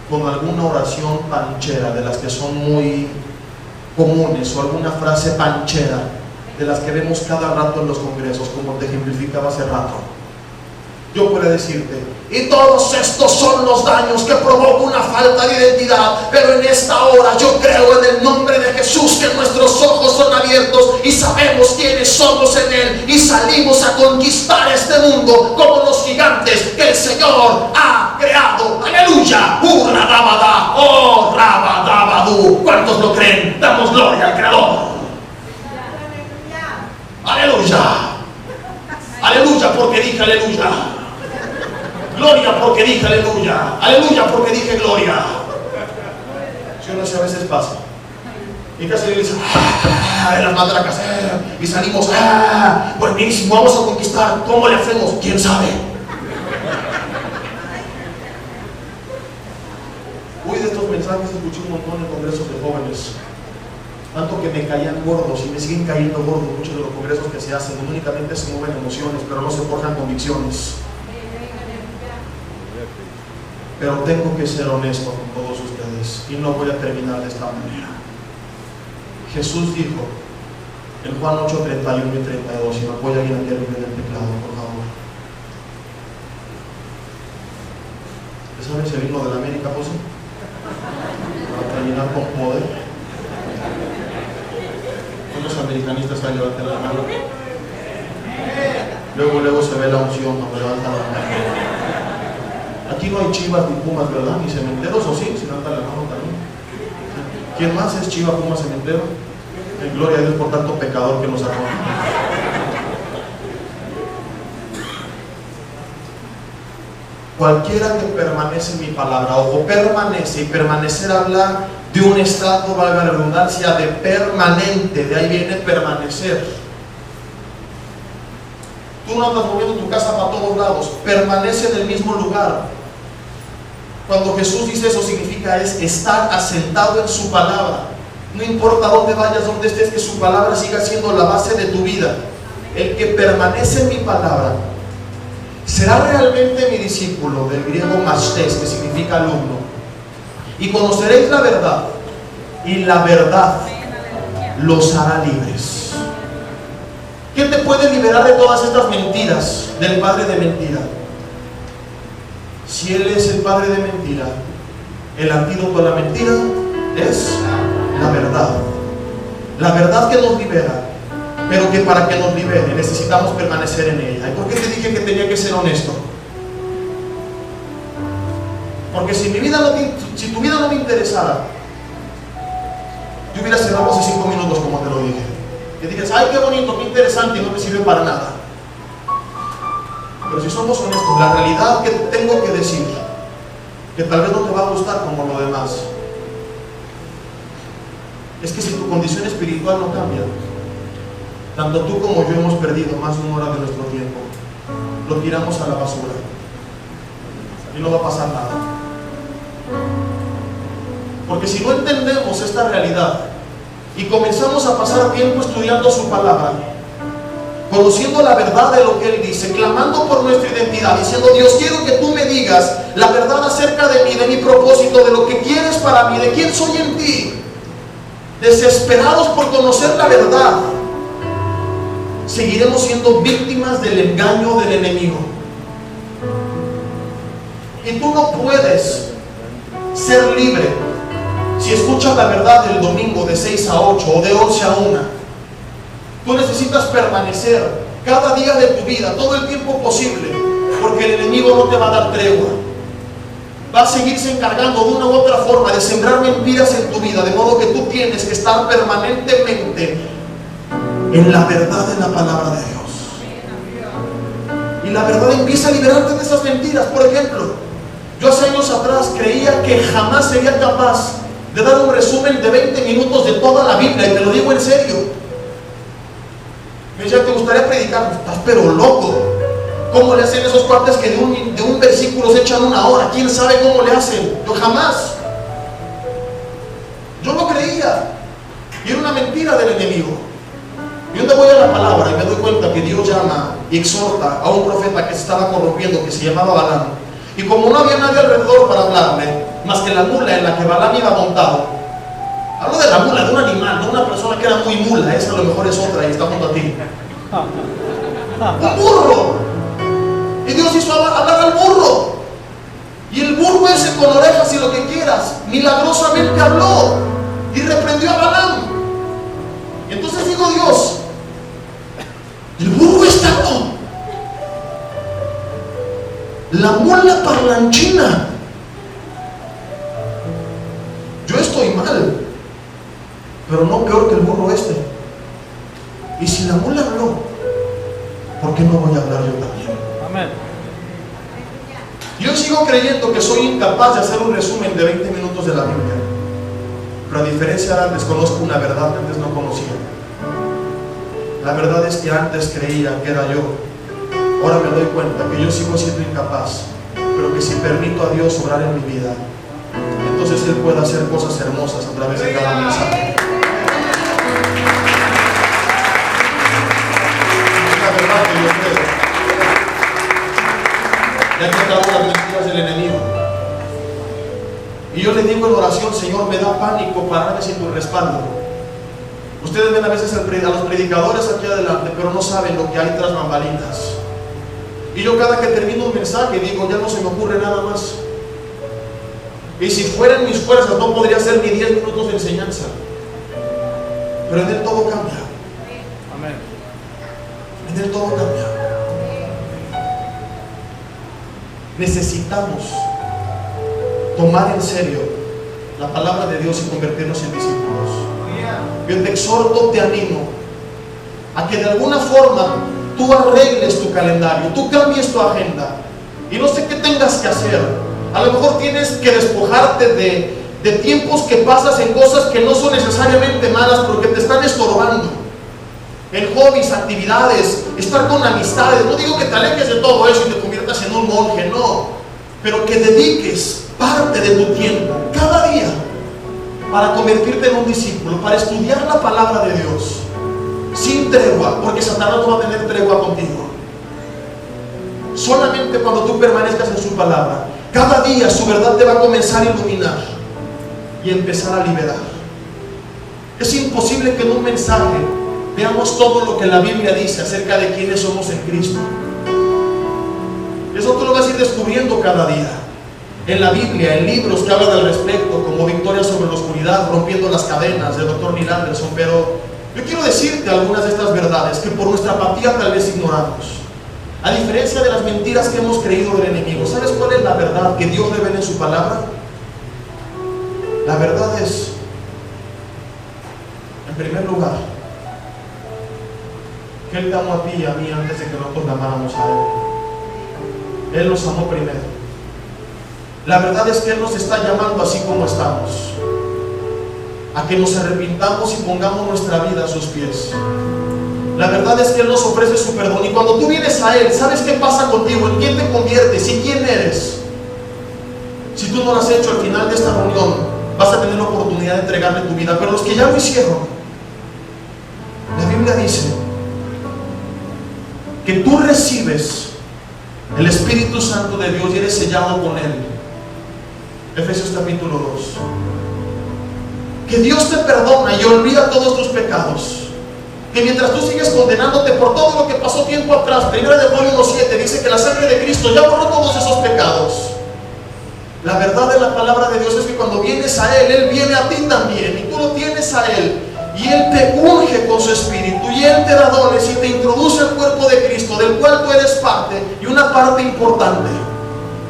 con alguna oración panchera, de las que son muy comunes, o alguna frase panchera de las que vemos cada rato en los congresos, como te ejemplificaba hace rato. Yo puedo decirte, y todos estos son los daños que provoca una falta de identidad, pero en esta hora yo creo en el nombre de Jesús que nuestros ojos son abiertos y sabemos quiénes somos en Él, y salimos a conquistar este mundo como los gigantes que el Señor ha creado. ¡Aleluya! ¡Rabadá! ¡Oh, rabadabadú! ¿Cuántos lo creen? Damos gloria al Creador. ¡Aleluya! ¡Aleluya! Porque dije aleluya. Gloria porque dije aleluya. Aleluya porque dije gloria. Si uno a veces pasa. Y casi le dice, en las matracas, y salimos, buenísimo, vamos a conquistar. ¿Cómo le hacemos? ¿Quién sabe? Hoy de estos mensajes escuché un montón en congresos de jóvenes, tanto que me caían gordos y me siguen cayendo gordos muchos de los congresos que se hacen. Únicamente se mueven emociones, pero no se forjan convicciones. Pero tengo que ser honesto con todos ustedes y no voy a terminar de esta manera. Jesús dijo en Juan 8, 31 y 32, y me apoya alguien aquí arriba del teclado, por favor. ¿Sabes el himno de la América, José? Para terminar con poder. ¿Cuántos americanistas hay? Levanten la mano. Luego se ve la unción cuando levantan la mano. Aquí no hay chivas ni pumas, ¿verdad? Ni cementeros, ¿o sí? Si levantan la mano también. ¿Quién más es chiva, puma, cementero? Gloria a Dios por tanto pecador que nos sacó. Cualquiera que permanece en mi palabra, ojo, permanece, y permanecer habla de un estado, valga la redundancia, de permanente, de ahí viene permanecer. Tú no andas moviendo tu casa para todos lados, permanece en el mismo lugar. Cuando Jesús dice eso, significa es estar asentado en su palabra. No importa dónde vayas, dónde estés, que su palabra siga siendo la base de tu vida. El que permanece en mi palabra será realmente mi discípulo, del griego mastes, que significa alumno. Y conoceréis la verdad, y la verdad los hará libres. ¿Qué te puede liberar de todas estas mentiras del padre de mentira? Si él es el padre de mentira, el antídoto a la mentira es la verdad. La verdad que nos libera, pero que para que nos libere necesitamos permanecer en ella. ¿Y por qué te dije que tenía que ser honesto? Porque si tu vida no me interesara, yo hubiera cerrado hace 5 minutos, como te lo dije. Que digas, ay, qué bonito, qué interesante, y no me sirve para nada. Pero si somos honestos, la realidad que tengo que decir, que tal vez no te va a gustar como lo demás, es que si tu condición espiritual no cambia, tanto tú como yo hemos perdido más de 1 hora de nuestro tiempo. lo tiramos a la basura y no va a pasar nada. Porque si no entendemos esta realidad y comenzamos a pasar tiempo estudiando su palabra, conociendo la verdad de lo que Él dice, clamando por nuestra identidad, diciendo: Dios, quiero que tú me digas la verdad acerca de mí, de mi propósito, de lo que quieres para mí, de quién soy en ti, desesperados por conocer la verdad, seguiremos siendo víctimas del engaño del enemigo. Y tú no puedes ser libre si escuchas la verdad del domingo de 6 a 8 o de 11 a 1. Tú necesitas permanecer cada día de tu vida, todo el tiempo posible, porque el enemigo no te va a dar tregua. Va a seguirse encargando de una u otra forma de sembrar mentiras en tu vida, de modo que tú tienes que estar permanentemente en la verdad de la palabra de Dios. Y la verdad empieza a liberarte de esas mentiras. Por ejemplo, yo hace años atrás creía que jamás sería capaz de dar un resumen de 20 minutos de toda la Biblia, y te lo digo en serio. Me decía: ¿te gustaría predicar? Estás pero loco. ¿Cómo le hacen esos cuates que de un versículo se echan 1 hora? ¿Quién sabe cómo le hacen? Yo jamás. Yo lo creía, y era una mentira del enemigo. Yo te voy a la palabra y me doy cuenta que Dios llama y exhorta a un profeta que se estaba corrompiendo, que se llamaba Balaam. Y como no había nadie alrededor para hablarle, más que la mula en la que Balaam iba montado. Hablo de la mula, de un animal, no una persona que era muy mula. Esa a lo mejor es otra y está junto a ti. Un burro. Y Dios hizo hablar al burro. Y el burro ese, con orejas y lo que quieras, milagrosamente habló y reprendió a Balaam. Y entonces digo: Dios, el burro es tanto, la mula parlanchina. Yo estoy mal, pero no peor que el burro este. Y si la mula habló, ¿por qué no voy a hablar yo también? Amén. Yo sigo creyendo que soy incapaz de hacer un resumen de 20 minutos de la Biblia, pero a diferencia de antes, conozco una verdad que antes no conocía. La verdad es que antes creía que era yo. Ahora me doy cuenta que yo sigo siendo incapaz, pero que si permito a Dios obrar en mi vida, entonces Él puede hacer cosas hermosas a través de cada mensaje. Es la verdad que yo creo. Ya que acabó las mentiras del enemigo. Y yo le digo en oración: Señor, me da pánico pararme sin tu respaldo. Ustedes ven a veces a los predicadores aquí adelante, pero no saben lo que hay tras bambalinas. Y yo cada que termino un mensaje digo: ya no se me ocurre nada más. Y si fueran mis fuerzas no podría hacer ni 10 minutos de enseñanza. Pero en Él todo cambia. Amén. En Él todo cambia. Necesitamos tomar en serio la palabra de Dios y convertirnos en discípulos. Yo te exhorto, te animo a que de alguna forma tú arregles tu calendario, tú cambies tu agenda. Y no sé qué tengas que hacer. A lo mejor tienes que despojarte de tiempos que pasas en cosas que no son necesariamente malas, porque te están estorbando. En hobbies, actividades, estar con amistades. No digo que te alejes de todo eso y te conviertas en un monje, no. Pero que dediques parte de tu tiempo, cada día, para convertirte en un discípulo, para estudiar la palabra de Dios, sin tregua, porque Satanás no va a tener tregua contigo. Solamente cuando tú permanezcas en su palabra, cada día su verdad te va a comenzar a iluminar y empezar a liberar. Es imposible que en un mensaje veamos todo lo que la Biblia dice acerca de quiénes somos en Cristo. Eso tú lo vas a ir descubriendo cada día. En la Biblia, en libros que hablan al respecto, como Victoria sobre la oscuridad, rompiendo las cadenas, de Dr. Neil Anderson. Pero yo quiero decirte algunas de estas verdades que por nuestra apatía tal vez ignoramos. A diferencia de las mentiras que hemos creído del enemigo, ¿sabes cuál es la verdad que Dios revela en su palabra? La verdad es, en primer lugar, que Él te amó a ti y a mí antes de que nosotros le amáramos a Él. Él nos amó primero. La verdad es que Él nos está llamando así como estamos, a que nos arrepintamos y pongamos nuestra vida a sus pies. La verdad es que Él nos ofrece su perdón. Y cuando tú vienes a Él, ¿sabes qué pasa contigo? ¿En quién te conviertes? ¿Y quién eres? Si tú no lo has hecho, al final de esta reunión vas a tener la oportunidad de entregarle tu vida. Pero los que ya lo hicieron, la Biblia dice que tú recibes el Espíritu Santo de Dios y eres sellado con Él. Efesios capítulo 2. Que Dios te perdona y olvida todos tus pecados. Que mientras tú sigues condenándote por todo lo que pasó tiempo atrás, 1 de Juan 1:7 dice que la sangre de Cristo ya borró todos esos pecados. La verdad de la palabra de Dios es que cuando vienes a Él, Él viene a ti también, y tú lo tienes a Él, y Él te unge con su Espíritu, y Él te da dones y te introduce al cuerpo de Cristo, del cual tú eres parte, y una parte importante.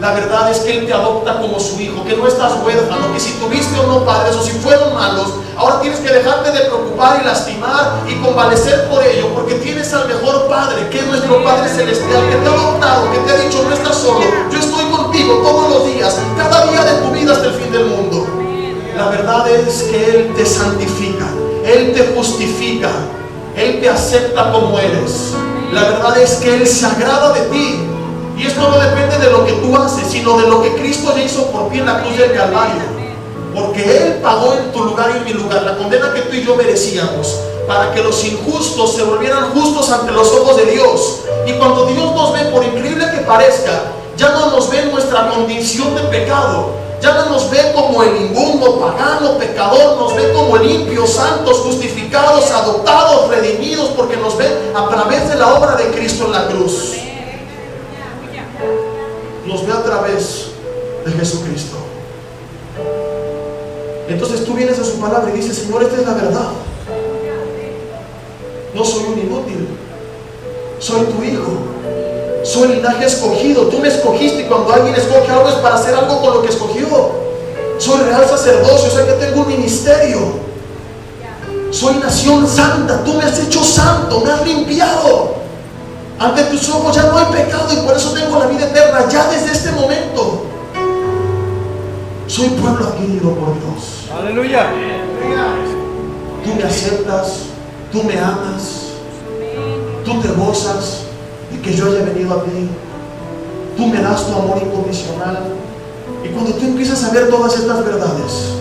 La verdad es que Él te adopta como su hijo, que no estás huérfano, que si tuviste o no padres, o si fueron malos, ahora tienes que dejarte de preocupar y lastimar y convalecer por ello, porque tienes al mejor Padre, que es nuestro Padre Celestial, que te ha adoptado, que te ha dicho: no estás solo, yo estoy contigo todos los días, cada día de tu vida hasta el fin del mundo. La verdad es que Él te santifica, Él te justifica, Él te acepta como eres. La verdad es que Él se agrada de ti. Y esto no depende de lo que tú haces, sino de lo que Cristo ya hizo por ti en la cruz del Calvario. Porque Él pagó en tu lugar y en mi lugar la condena que tú y yo merecíamos, para que los injustos se volvieran justos ante los ojos de Dios. Y cuando Dios nos ve, por increíble que parezca, ya no nos ve en nuestra condición de pecado, ya no nos ve como el inmundo, pagano, pecador, nos ve como limpios, santos, justificados, adoptados, redimidos, porque nos ve a través de la obra de Cristo en la cruz. Nos ve a través de Jesucristo. Entonces tú vienes a su palabra y dices: Señor, esta es la verdad. No soy un inútil, soy tu hijo, soy linaje escogido. Tú me escogiste, y cuando alguien escoge algo es para hacer algo con lo que escogió. Soy real sacerdocio, o sea que tengo un ministerio. Soy nación santa, tú me has hecho santo, me has limpiado. Ante tus ojos ya no hay pecado, y por eso tengo la vida eterna ya desde este momento. Soy pueblo adquirido por Dios. Aleluya. Tú me aceptas, tú me amas, tú te gozas de que yo haya venido a ti. Tú me das tu amor incondicional. Y cuando tú empiezas a ver todas estas verdades,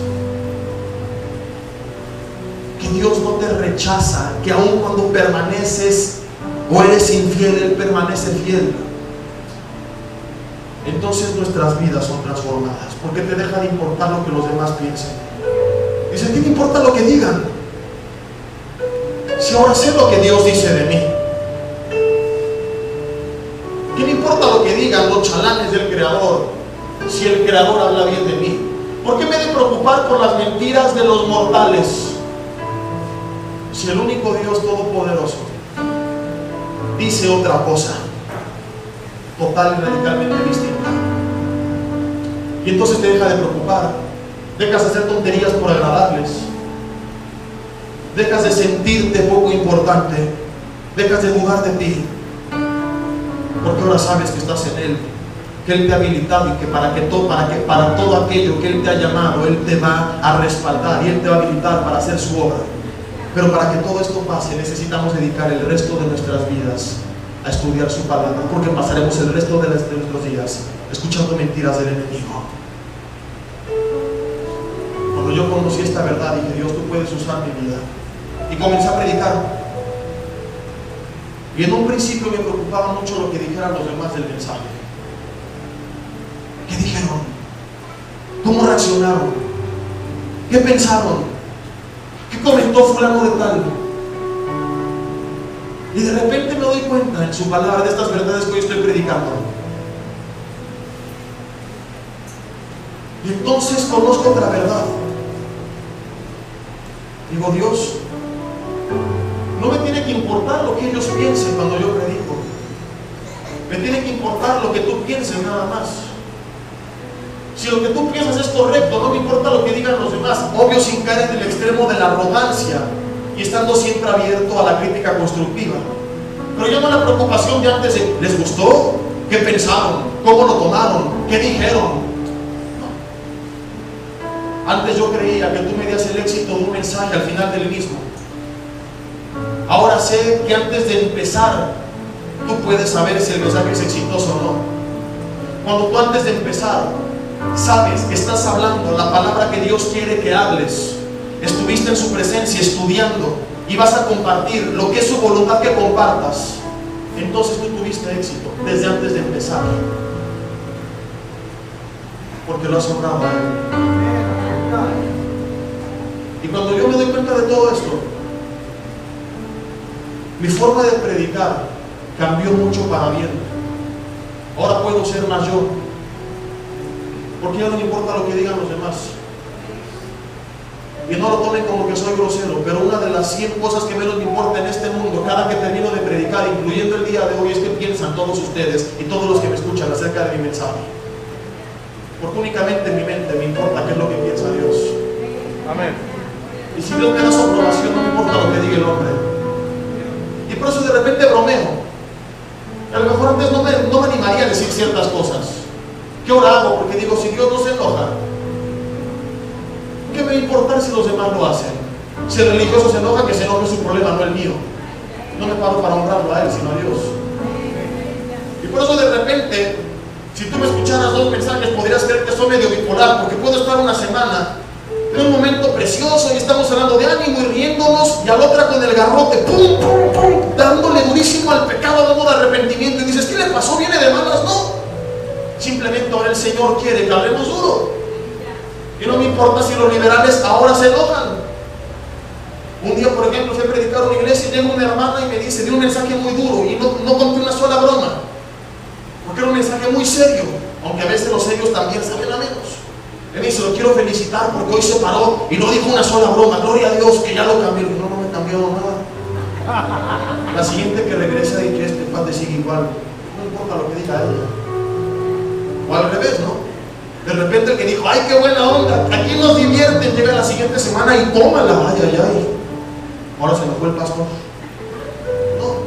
que Dios no te rechaza, que aun cuando permaneces o eres infiel, Él permanece fiel, entonces nuestras vidas son transformadas, porque te deja de importar lo que los demás piensen. Dice: ¿qué me importa lo que digan? Si ahora sé lo que Dios dice de mí. ¿Qué me importa lo que digan los chalanes del Creador, si el Creador habla bien de mí? ¿Por qué me he de preocupar por las mentiras de los mortales, si el único Dios todopoderoso dice otra cosa total y radicalmente distinta? Y entonces te deja de preocupar, dejas de hacer tonterías por agradarles, dejas de sentirte poco importante, dejas de dudar de ti, porque ahora sabes que estás en Él, que Él te ha habilitado, y que para todo aquello que Él te ha llamado, Él te va a respaldar y Él te va a habilitar para hacer su obra. Pero para que todo esto pase, necesitamos dedicar el resto de nuestras vidas a estudiar su palabra, porque pasaremos el resto de nuestros días escuchando mentiras del enemigo. Cuando yo conocí esta verdad, dije: Dios, tú puedes usar mi vida, y comencé a predicar. Y en un principio me preocupaba mucho lo que dijeran los demás del mensaje. ¿Qué dijeron? ¿Cómo reaccionaron? ¿Qué pensaron? ¿Qué comentó fulano de tal? Y de repente me doy cuenta en su palabra de estas verdades que hoy estoy predicando. Y entonces conozco otra verdad. Digo: Dios, no me tiene que importar lo que ellos piensen cuando yo predico. Me tiene que importar lo que tú pienses, nada más. Si lo que tú piensas es correcto, no me importa lo que digan los demás. Obvio, sin caer en el extremo de la arrogancia y estando siempre abierto a la crítica constructiva. Pero ya no la preocupación de antes de: ¿les gustó? ¿Qué pensaron? ¿Cómo lo tomaron? ¿Qué dijeron? No. Antes yo creía que tú medías el éxito de un mensaje al final del mismo. Ahora sé que antes de empezar, tú puedes saber si el mensaje es exitoso o no. Cuando tú antes de empezar sabes que estás hablando la palabra que Dios quiere que hables, estuviste en su presencia estudiando y vas a compartir lo que es su voluntad que compartas, entonces tú tuviste éxito desde antes de empezar, porque lo has honrado a Él. Y cuando yo me doy cuenta de todo esto, mi forma de predicar cambió mucho para bien. Ahora puedo ser más yo, porque ya no me importa lo que digan los demás. Y no lo tomen como que soy grosero, pero una de las 100 cosas que menos me importa en este mundo, cada que termino de predicar, incluyendo el día de hoy, es que piensan todos ustedes y todos los que me escuchan acerca de mi mensaje. Porque únicamente en mi mente me importa qué es lo que piensa Dios. Amén. Y si Dios me da su aprobación, no me importa lo que diga el hombre. Y por eso de repente bromeo. A lo mejor antes no me animaría a decir ciertas cosas. ¿Qué ahora hago? Porque digo, si Dios no se enoja, ¿qué me va a importar si los demás lo hacen? Si el religioso se enoja, que se enoje, su problema, no el mío. No me paro para honrarlo a Él, sino a Dios. Y por eso de repente, si tú me escucharas 2 mensajes, podrías creer que soy medio bipolar, porque puedo estar una semana en un momento precioso y estamos hablando de ánimo y riéndonos, y a la otra con el garrote, pum, pum, pum, dándole durísimo al pecado, dando de arrepentimiento, y dices, ¿qué le pasó? ¿Viene de malas? No. Simplemente ahora el Señor quiere que hablemos duro. Y no me importa si los liberales ahora se enojan. Un día, por ejemplo, fui a predicar a una iglesia y llega una hermana y me dice, dio un mensaje muy duro, y no conté una sola broma, porque era un mensaje muy serio, aunque a veces los serios también saben a menos. Él me dice, lo quiero felicitar porque hoy se paró y no dijo una sola broma. Gloria a Dios que ya lo cambió. No me cambió nada. La siguiente que regresa y que este padre sigue igual. No importa lo que diga ella. O al revés, ¿no? De repente el que dijo, ay, qué buena onda, aquí nos divierten, llega la siguiente semana y tómala, ay, ay, ay. Ahora se me fue el pastor. No.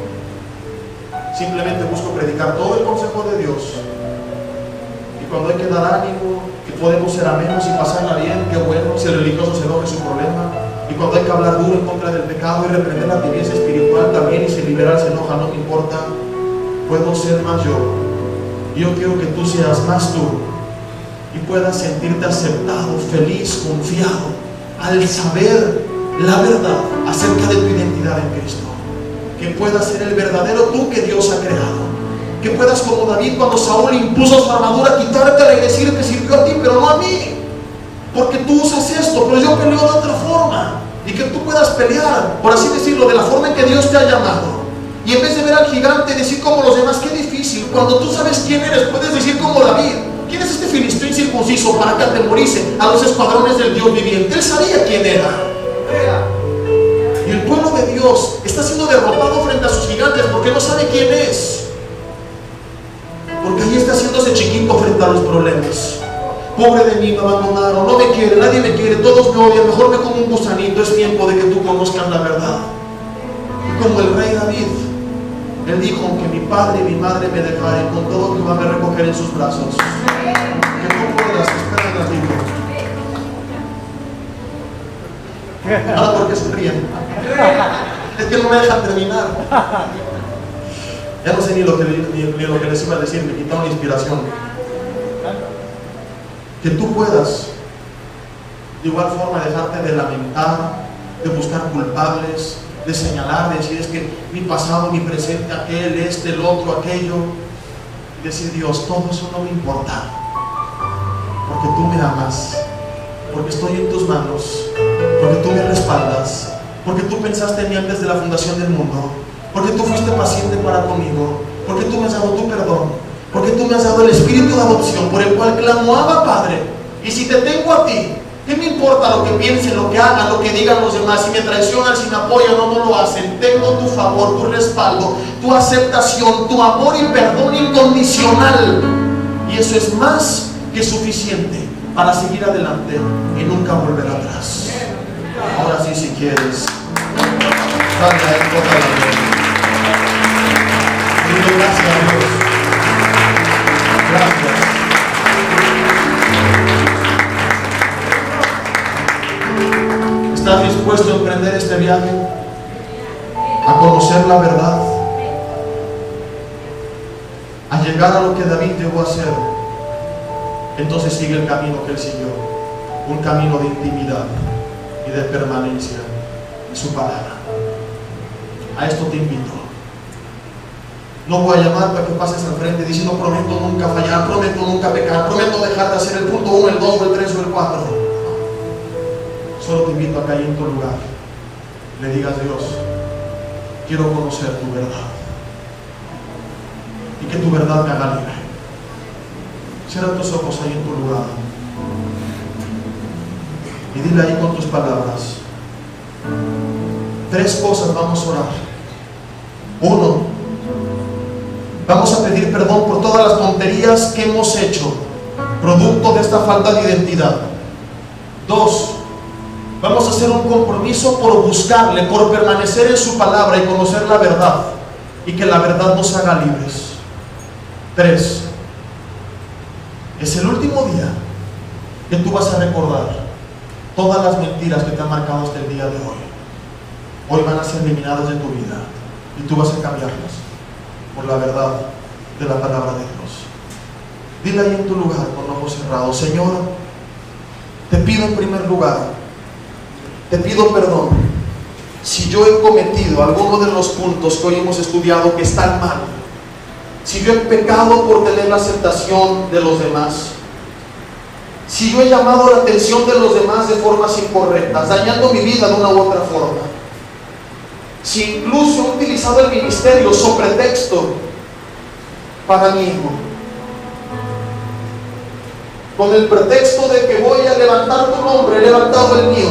Simplemente busco predicar todo el consejo de Dios. Y cuando hay que dar ánimo, que podemos ser amenos y pasarla bien, qué bueno. Si el religioso se enoja, es su problema. Y cuando hay que hablar duro en contra del pecado y reprender la tibieza espiritual también, y si el liberal se enoja, no me importa. Puedo ser más yo. Y yo quiero que tú seas más tú y puedas sentirte aceptado, feliz, confiado al saber la verdad acerca de tu identidad en Cristo. Que puedas ser el verdadero tú que Dios ha creado. Que puedas, como David, cuando Saúl impuso su armadura, quitártela y decir que sirvió a ti, pero no a mí, porque tú usas esto, pero yo peleo de otra forma. Y que tú puedas pelear, por así decirlo, de la forma en que Dios te ha llamado. Y en vez de ver al gigante y decir como los demás, qué difícil, cuando tú sabes quién eres, puedes decir como David, ¿quién es este filisteo incircunciso para que atemorice a los escuadrones del Dios viviente? Él sabía quién era. Y el pueblo de Dios está siendo derrotado frente a sus gigantes porque no sabe quién es. Porque ahí está haciéndose chiquito frente a los problemas. Pobre de mí, me abandonaron, no me quiere, nadie me quiere, todos me odian, mejor me como un gusanito. Es tiempo de que tú conozcas la verdad. Y como el rey David, él dijo, aunque mi padre y mi madre me dejaren, con todo Jehová me recogeré en sus brazos. Que tú puedas, espera un ratito. Ahora, ¿por qué se ríen? Es que no me dejan terminar. Ya no sé ni lo que les iba a decir, me quitaron la inspiración. Que tú puedas, de igual forma, dejarte de lamentar, de buscar culpables, de señalar, de decir, es que mi pasado, mi presente, aquel, este, el otro, aquello. Y decir, Dios, todo eso no me importa, porque tú me amas, porque estoy en tus manos, porque tú me respaldas, porque tú pensaste en mí antes de la fundación del mundo, porque tú fuiste paciente para conmigo, porque tú me has dado tu perdón, porque tú me has dado el espíritu de adopción por el cual clamo, Abba, Padre. Y si te tengo a ti, ¿qué me importa lo que piensen, lo que hagan, lo que digan los demás? Si me traicionan, si me apoyan o no lo hacen, tengo tu favor, tu respaldo, tu aceptación, tu amor y perdón incondicional. Y eso es más que suficiente para seguir adelante y nunca volver atrás. Ahora sí, si quieres, dale a Él toda la gloria. Dile gracias a Dios. Gracias. ¿Estás dispuesto a emprender este viaje? conocer la verdad, a llegar a lo que David llegó a hacer, entonces sigue el camino que él siguió, un camino de intimidad y de permanencia en su palabra. A esto te invito. No voy a llamar para que pases al frente diciendo prometo nunca fallar, prometo nunca pecar, prometo dejar de hacer el punto 1, el 2, el 3 o el 4. Solo te invito a que ahí en tu lugar le digas: Dios, quiero conocer tu verdad y que tu verdad me haga libre. Cierra tus ojos ahí en tu lugar y dile ahí con tus palabras. 3 cosas vamos a orar. 1, vamos a pedir perdón por todas las tonterías que hemos hecho producto de esta falta de identidad. 2, vamos a hacer un compromiso por buscarle, por permanecer en su palabra y conocer la verdad, y que la verdad nos haga libres. 3, es el último día que tú vas a recordar todas las mentiras que te han marcado hasta el día de hoy. Hoy van a ser eliminadas de tu vida y tú vas a cambiarlas por la verdad de la palabra de Dios. Dile ahí en tu lugar con ojos cerrados: Señor, te pido en primer lugar, te pido perdón si yo he cometido alguno de los puntos que hoy hemos estudiado que están mal, si yo he pecado por tener la aceptación de los demás, si yo he llamado la atención de los demás de formas incorrectas, dañando mi vida de una u otra forma, si incluso he utilizado el ministerio sobre pretexto para mi hijo, con el pretexto de que voy a levantar tu nombre, he levantado el mío,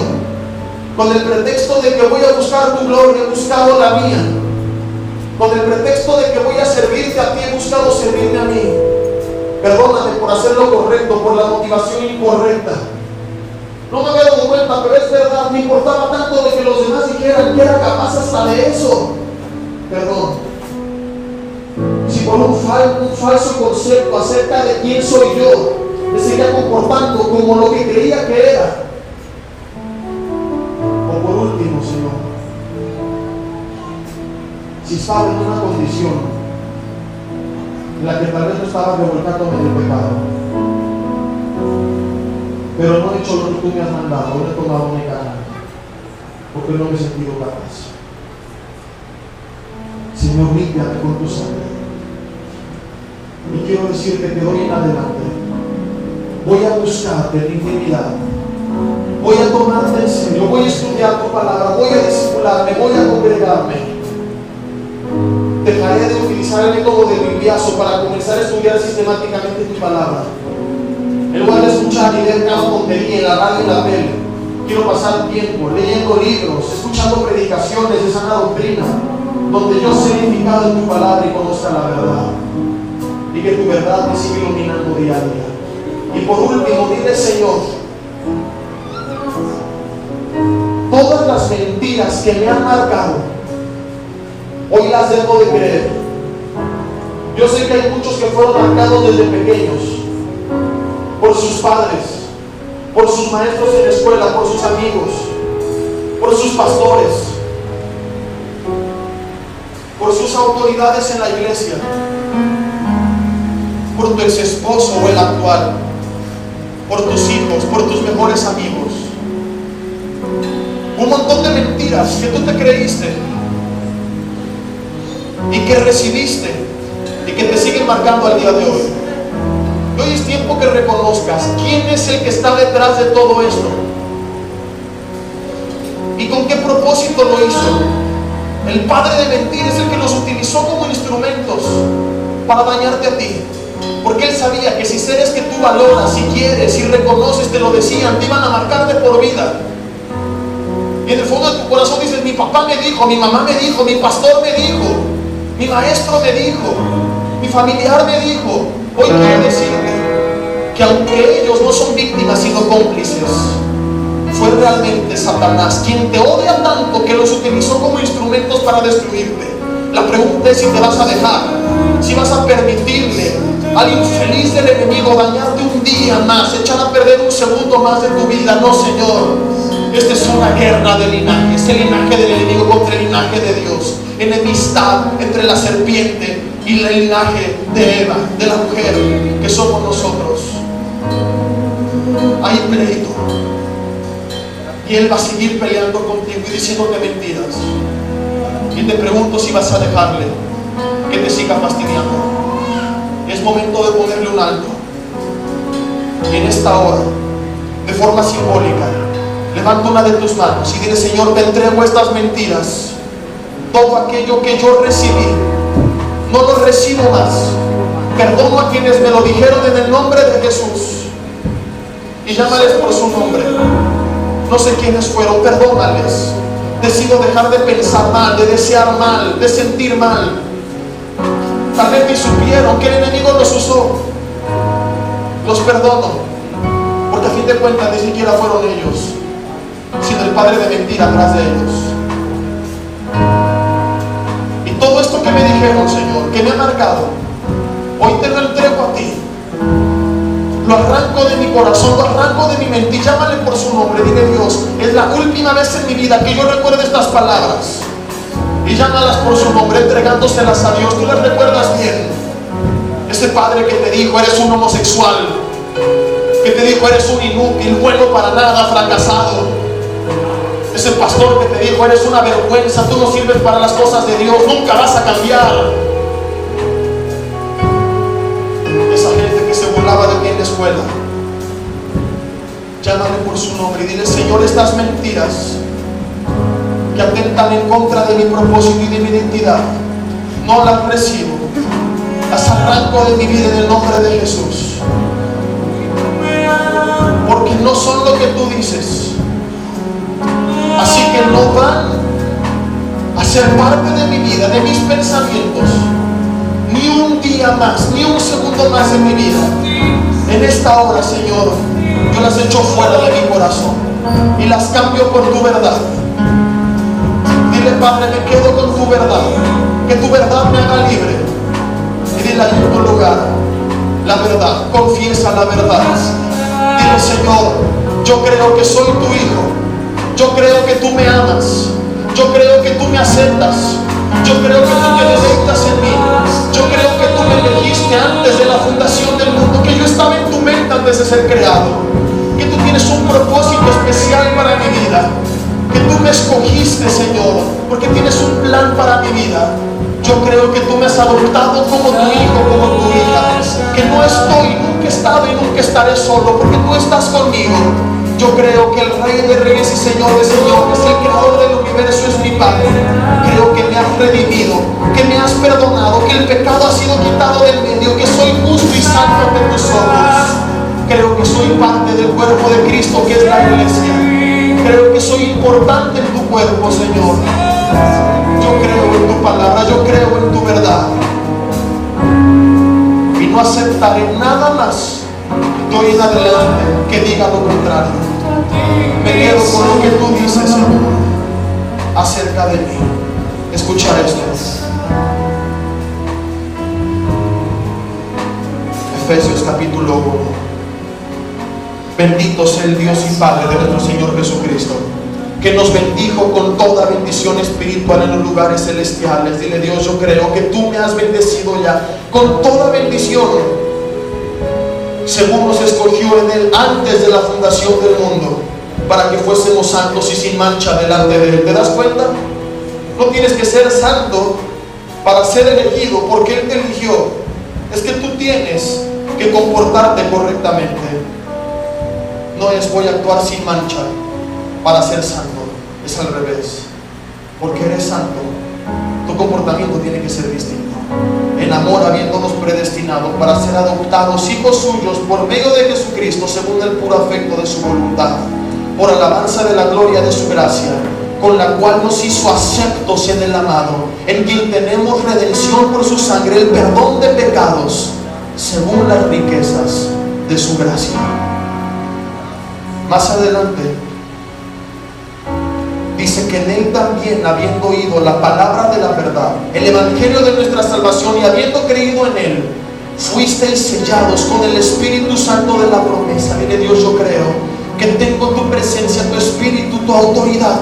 con el pretexto de que voy a buscar tu gloria, he buscado la mía, con el pretexto de que voy a servirte a ti, he buscado servirme a mí. Perdóname por hacer lo correcto, por la motivación incorrecta. No me había dado cuenta, pero es verdad, me importaba tanto de que los demás dijeran que era capaz hasta de eso. Perdón. Si por un falso concepto acerca de quién soy yo, me seguía comportando como lo que creía que era. O por último, Señor, si estaba en una condición en la que tal vez no estaba revolcándome en el pecado, pero no he hecho lo que tú me has mandado, no he tomado mi cara, porque no me he sentido capaz. Señor, límpiame con tu sangre. Y quiero decirte que de hoy en adelante voy a buscarte en intimidad, voy a tomarte en serio, voy a estudiar tu palabra, voy a discipularme, voy a congregarme. Dejaré de utilizar el método de bibliazo para comenzar a estudiar sistemáticamente tu palabra. En lugar de escuchar y ver cada tontería en la radio y la tele, quiero pasar tiempo leyendo libros, escuchando predicaciones de sana doctrina, donde yo sea edificado en tu palabra y conozca la verdad, y que tu verdad me siga iluminando día a día. Y por último, dile: Señor, todas las mentiras que me han marcado, hoy las dejo de creer. Yo sé que hay muchos que fueron marcados desde pequeños por sus padres, por sus maestros en la escuela, por sus amigos, por sus pastores, por sus autoridades en la iglesia, por tu ex esposo o el actual, por tus hijos, por tus mejores amigos. Un montón de mentiras que tú te creíste y que recibiste y que te siguen marcando al día de hoy. Y hoy es tiempo que reconozcas quién es el que está detrás de todo esto y con qué propósito lo hizo. El padre de mentir es el que los utilizó como instrumentos para dañarte a ti, porque él sabía que si seres que tú valoras, si quieres, si reconoces, te lo decían, te iban a marcar de por vida. Y en el fondo de tu corazón dices: mi papá me dijo, mi mamá me dijo, mi pastor me dijo, mi maestro me dijo, mi familiar me dijo. Hoy quiero decirte que aunque ellos no son víctimas sino cómplices, fue realmente Satanás quien te odia tanto que los utilizó como instrumentos para destruirte. La pregunta es si te vas a dejar, si vas a permitirle al infeliz del enemigo dañarte un día más, echar a perder un segundo más de tu vida. No, Señor. Esta es una guerra de linajes, el linaje del enemigo contra el linaje de Dios. enemistad entre la serpiente y el linaje de Eva, de la mujer que somos nosotros. Hay pleito, y él va a seguir peleando contigo y diciéndote mentiras. Y te pregunto si vas a dejarle que te siga fastidiando. Es momento de ponerle un alto. Y en esta hora, de forma simbólica, levanta una de tus manos y dile: Señor, te entrego estas mentiras. Todo aquello que yo recibí, no lo recibo más. Perdono a quienes me lo dijeron en el nombre de Jesús. Y llámales por su nombre. No sé quiénes fueron, perdónales. Decido dejar de pensar mal, de desear mal, de sentir mal. Tal vez ni supieron que el enemigo los usó. Los perdono, porque a fin de cuentas ni siquiera fueron ellos, sino el padre de mentira atrás de ellos. Y todo esto que me dijeron, Señor, que me ha marcado, hoy te lo entrego a ti. Lo arranco de mi corazón, lo arranco de mi mente, y llámale por su nombre. Dile: Dios, es la última vez en mi vida que yo recuerde estas palabras. Y llámalas por su nombre, entregándoselas a Dios. Tú las recuerdas bien. Ese padre que te dijo: eres un homosexual, que te dijo: eres un inútil, bueno para nada, fracasado. Ese pastor que te dijo: eres una vergüenza, tú no sirves para las cosas de Dios, nunca vas a cambiar. Esa gente que se burlaba de mí en la escuela, llámale por su nombre y dile: Señor, estas mentiras que atentan en contra de mi propósito y de mi identidad, no las recibo, las arranco de mi vida en el nombre de Jesús, porque no son lo que tú dices. Así que no van a ser parte de mi vida, de mis pensamientos, ni un día más, ni un segundo más en mi vida. En esta hora, Señor, yo las echo fuera de mi corazón y las cambio por tu verdad. Dile: Padre, me quedo con tu verdad, que tu verdad me haga libre. Y dile ahí en tu lugar la verdad, confiesa la verdad. Dile: Señor, yo creo que soy tu hijo, yo creo que tú me amas, yo creo que tú me aceptas, yo creo que tú te deleitas en mí, yo creo que tú me elegiste antes de la fundación del mundo, que yo estaba en tu mente antes de ser creado, que tú tienes un propósito especial para mi vida, que tú me escogiste, Señor, porque tienes un plan para mi vida. Yo creo que tú me has adoptado como tu hijo, como tu hija, que no estoy, nunca he estado y nunca estaré solo, porque tú estás conmigo. Yo creo que el Rey de Reyes y Señor de Señores, el Creador del universo, es mi Padre. Creo que me has redimido, que me has perdonado, que el pecado ha sido quitado del medio, que soy justo y santo ante tus ojos. Creo que soy parte del cuerpo de Cristo, que es la iglesia. Creo que soy importante en tu cuerpo, Señor. Yo creo en tu palabra, yo creo en tu verdad. Y no aceptaré nada más de hoy en adelante que diga lo contrario. Me quedo con lo que tú dices, Señor, acerca de mí. Escucha esto. Efesios capítulo 1. Bendito sea el Dios y Padre de nuestro Señor Jesucristo, que nos bendijo con toda bendición espiritual en los lugares celestiales. Dile: Dios, yo creo que tú me has bendecido ya con toda bendición, según nos escogió en Él antes de la fundación del mundo, para que fuésemos santos y sin mancha delante de Él. ¿Te das cuenta? No tienes que ser santo para ser elegido, porque Él te eligió. Es que tú tienes que comportarte correctamente. No es: voy a actuar sin mancha para ser santo. Es al revés. Porque eres santo, tu comportamiento tiene que ser distinto. En amor, habiéndonos predestinado para ser adoptados hijos suyos por medio de Jesucristo, según el puro afecto de su voluntad, por alabanza de la gloria de su gracia, con la cual nos hizo aceptos en el amado, en quien tenemos redención por su sangre, el perdón de pecados, según las riquezas de su gracia. Más adelante dice que en Él también, habiendo oído la palabra de la verdad, el evangelio de nuestra salvación, y habiendo creído en Él, fuisteis sellados con el Espíritu Santo de la promesa. Dile: Dios, yo creo que tengo tu presencia, tu Espíritu, tu autoridad,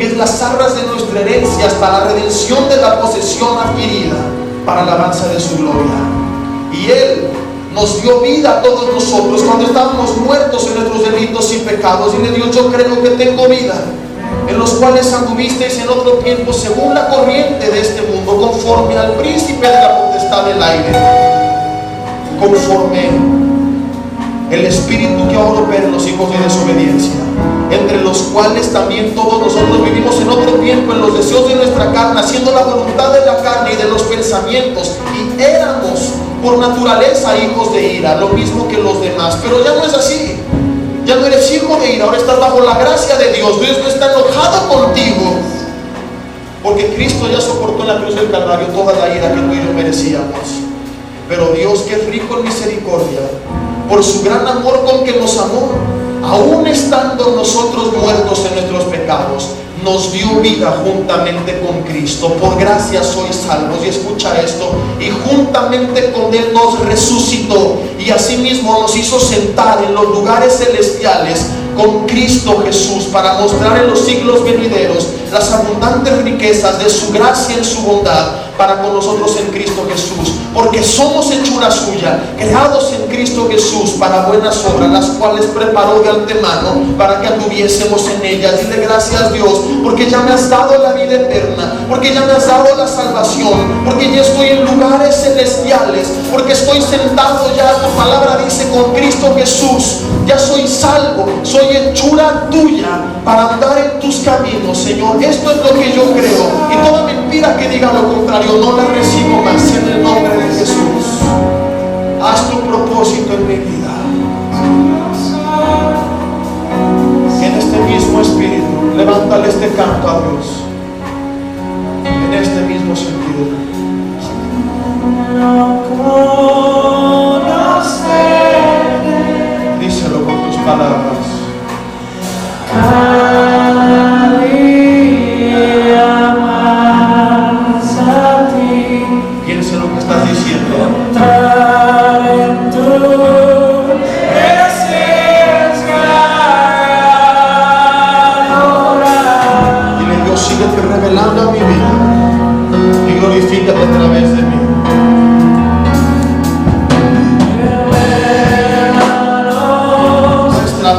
que es las arras de nuestra herencia hasta la redención de la posesión adquirida para la alabanza de su gloria. Y Él nos dio vida a todos nosotros cuando estábamos muertos en nuestros delitos y pecados. Dile: Dios, yo creo que tengo vida, en los cuales anduvisteis en otro tiempo según la corriente de este mundo, conforme al príncipe de la potestad del aire, conforme el espíritu que ahora opera en los hijos de desobediencia, entre los cuales también todos nosotros vivimos en otro tiempo en los deseos de nuestra carne, haciendo la voluntad de la carne y de los pensamientos, y éramos por naturaleza hijos de ira, lo mismo que los demás. Pero ya no es así. Ya no eres hijo de ira, ahora estás bajo la gracia de Dios. Dios no está enojado contigo, porque Cristo ya soportó en la cruz del Calvario toda la ira que tú y yo merecíamos. Pero Dios, que es rico en misericordia, por su gran amor con que nos amó, aún estando nosotros muertos en nuestros pecados, nos dio vida juntamente con Cristo. Por gracia sois salvos. Y escucha esto: y juntamente con Él nos resucitó, y asimismo nos hizo sentar en los lugares celestiales con Cristo Jesús, para mostrar en los siglos venideros las abundantes riquezas de su gracia en su bondad para con nosotros en Cristo Jesús. Porque somos hechura suya, creados en Cristo Jesús para buenas obras, las cuales preparó de antemano para que anduviésemos en ellas. Dile: gracias, Dios, porque ya me has dado la vida eterna, porque ya me has dado la salvación, porque ya estoy en lugares celestiales, porque estoy sentado ya, tu palabra dice, con Cristo Jesús. Ya soy salvo, soy hechura tuya para andar en tus caminos, Señor. Esto es lo que yo creo, y toda mentira que diga lo contrario no la recibo más, en el nombre de Jesús. Haz tu propósito en mi vida. En este mismo espíritu, levántale este canto a Dios, en este mismo sentido. Díselo con tus palabras. Piensa lo que estás diciendo. Dile: Dios, síguete revelando a mi vida y glorifícate a través de mí. Nuestra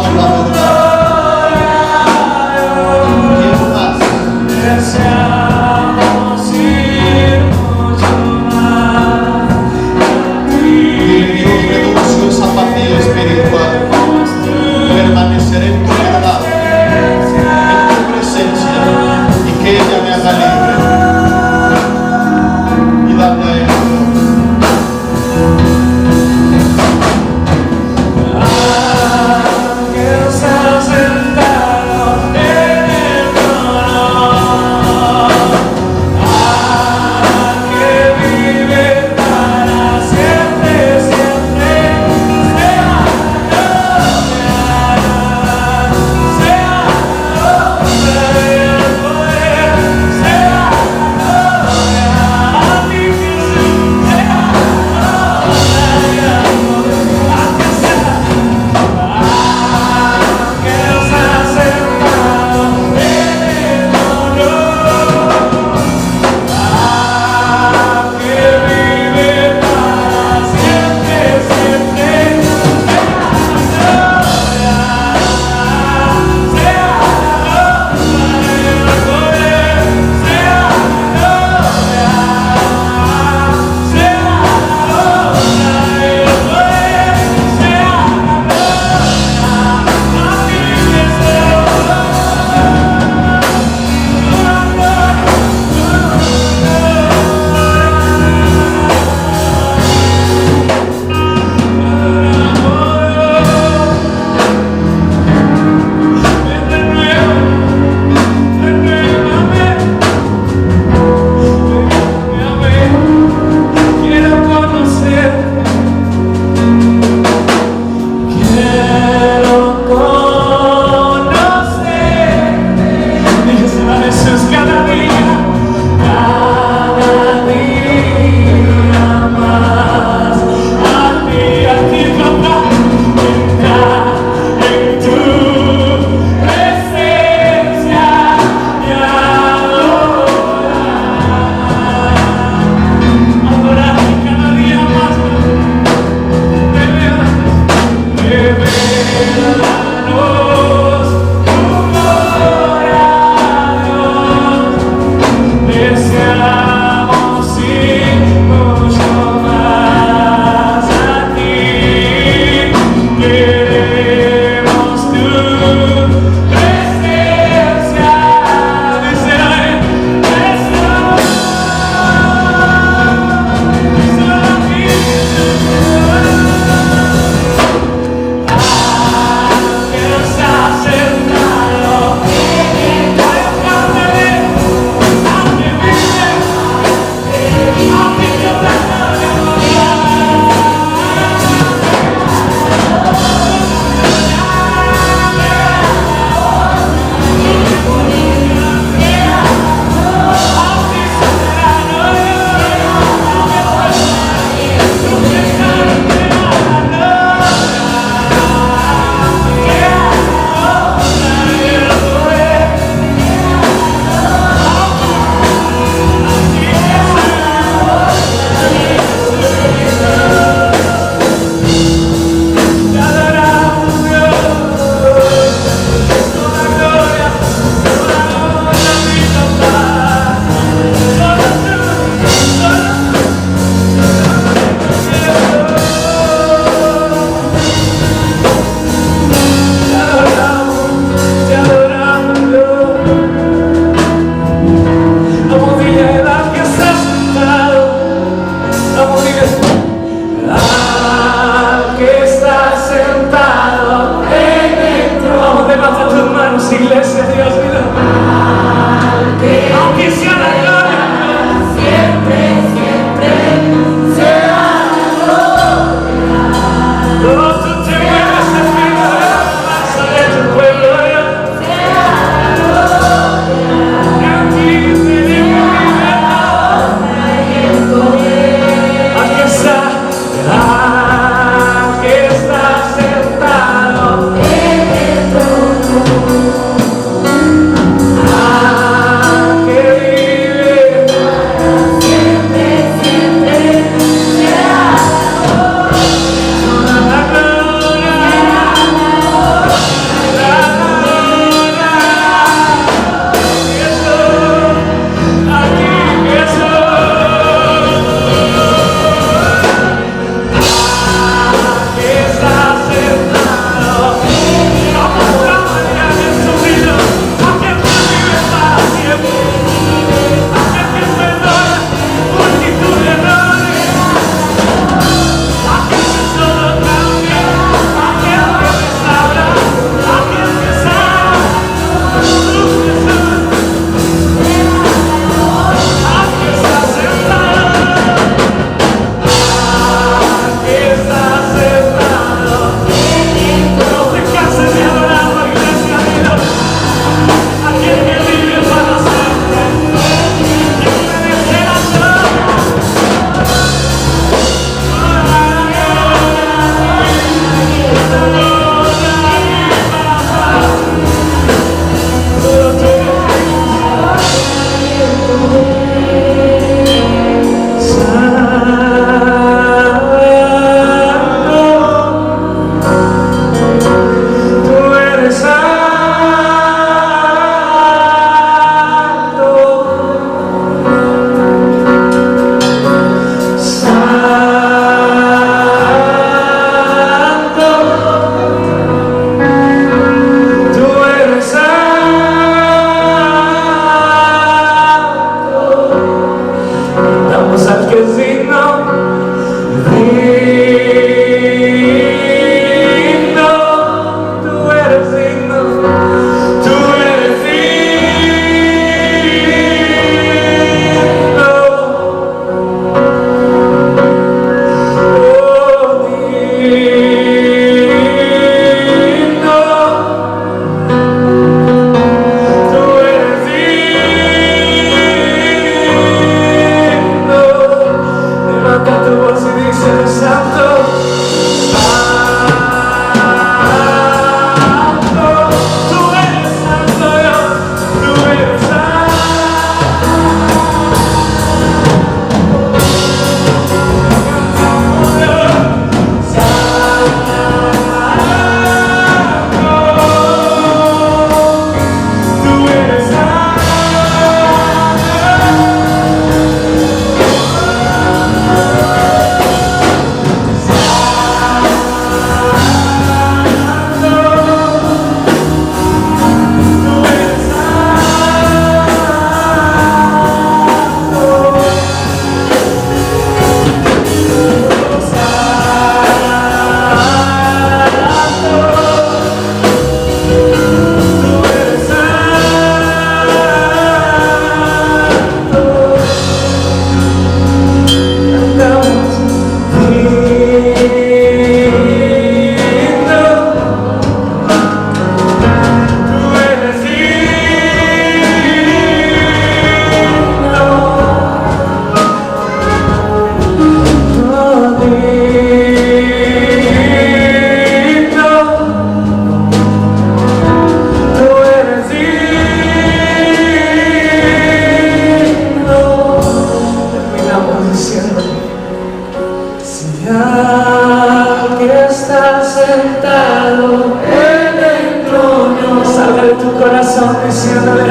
sentado en el trono. Salga de tu corazón diciéndole: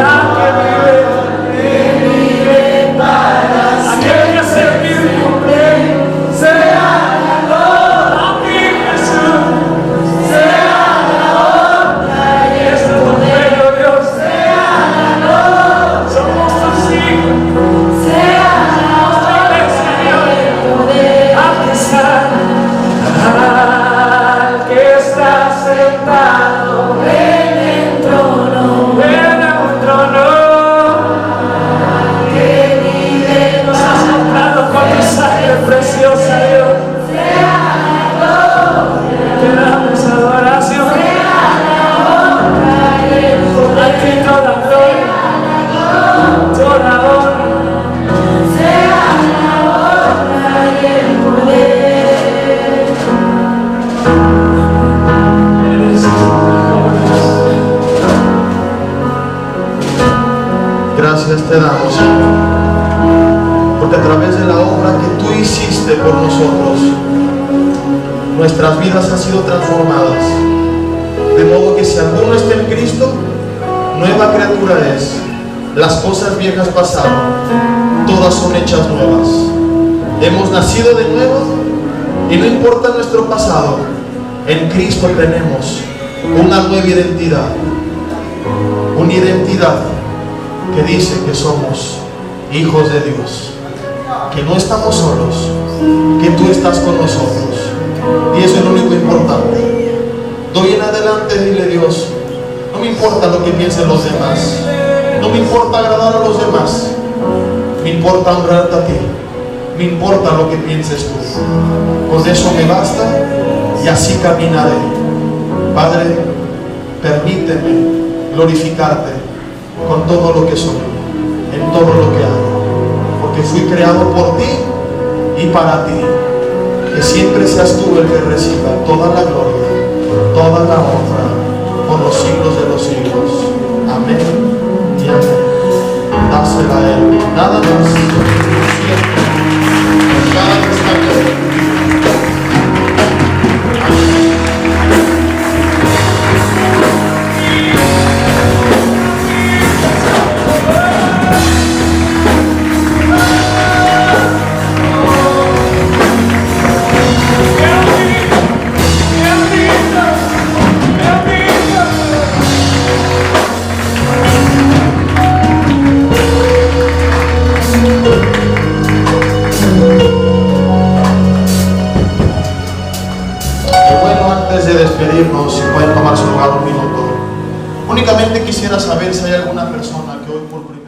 que vive para aquel que hace mi nombre, sea la gloria a mi Jesús, sea la honra y el poder, Dios, sea la gloria, somos tus hijos, sea la honra, Señor, el poder, aquí está. Al que está sentado en el trono, que vive, nos has comprado con tu sangre preciosa, Dios. Sea la gloria, te damos adoración, sea la honra y el poder, a ti toda gloria, toda honra, sea la honra y el poder. Gracias te damos, Señor, porque a través de la obra que tú hiciste por nosotros, nuestras vidas han sido transformadas. De modo que si alguno está en Cristo, nueva criatura es. Las cosas viejas pasaron, todas son hechas nuevas. Hemos nacido de nuevo y no importa nuestro pasado, en Cristo tenemos una nueva identidad. Una identidad que dice que somos hijos de Dios, que no estamos solos, que tú estás con nosotros, y eso es lo único importante. Doy en adelante, dile: Dios, no me importa lo que piensen los demás, no me importa agradar a los demás, me importa honrarte a ti, me importa lo que pienses tú, con eso me basta y así caminaré. Padre, permíteme glorificarte con todo lo que soy, en todo lo que hago, porque fui creado por ti y para ti. Que siempre seas tú el que reciba toda la gloria, toda la honra, por los siglos de los siglos. Amén y amén. Dásela a Él, nada más, siempre, cada instante. Despedirnos, si pueden tomar su lugar un minuto. Únicamente quisiera saber si hay alguna persona que hoy por primera vez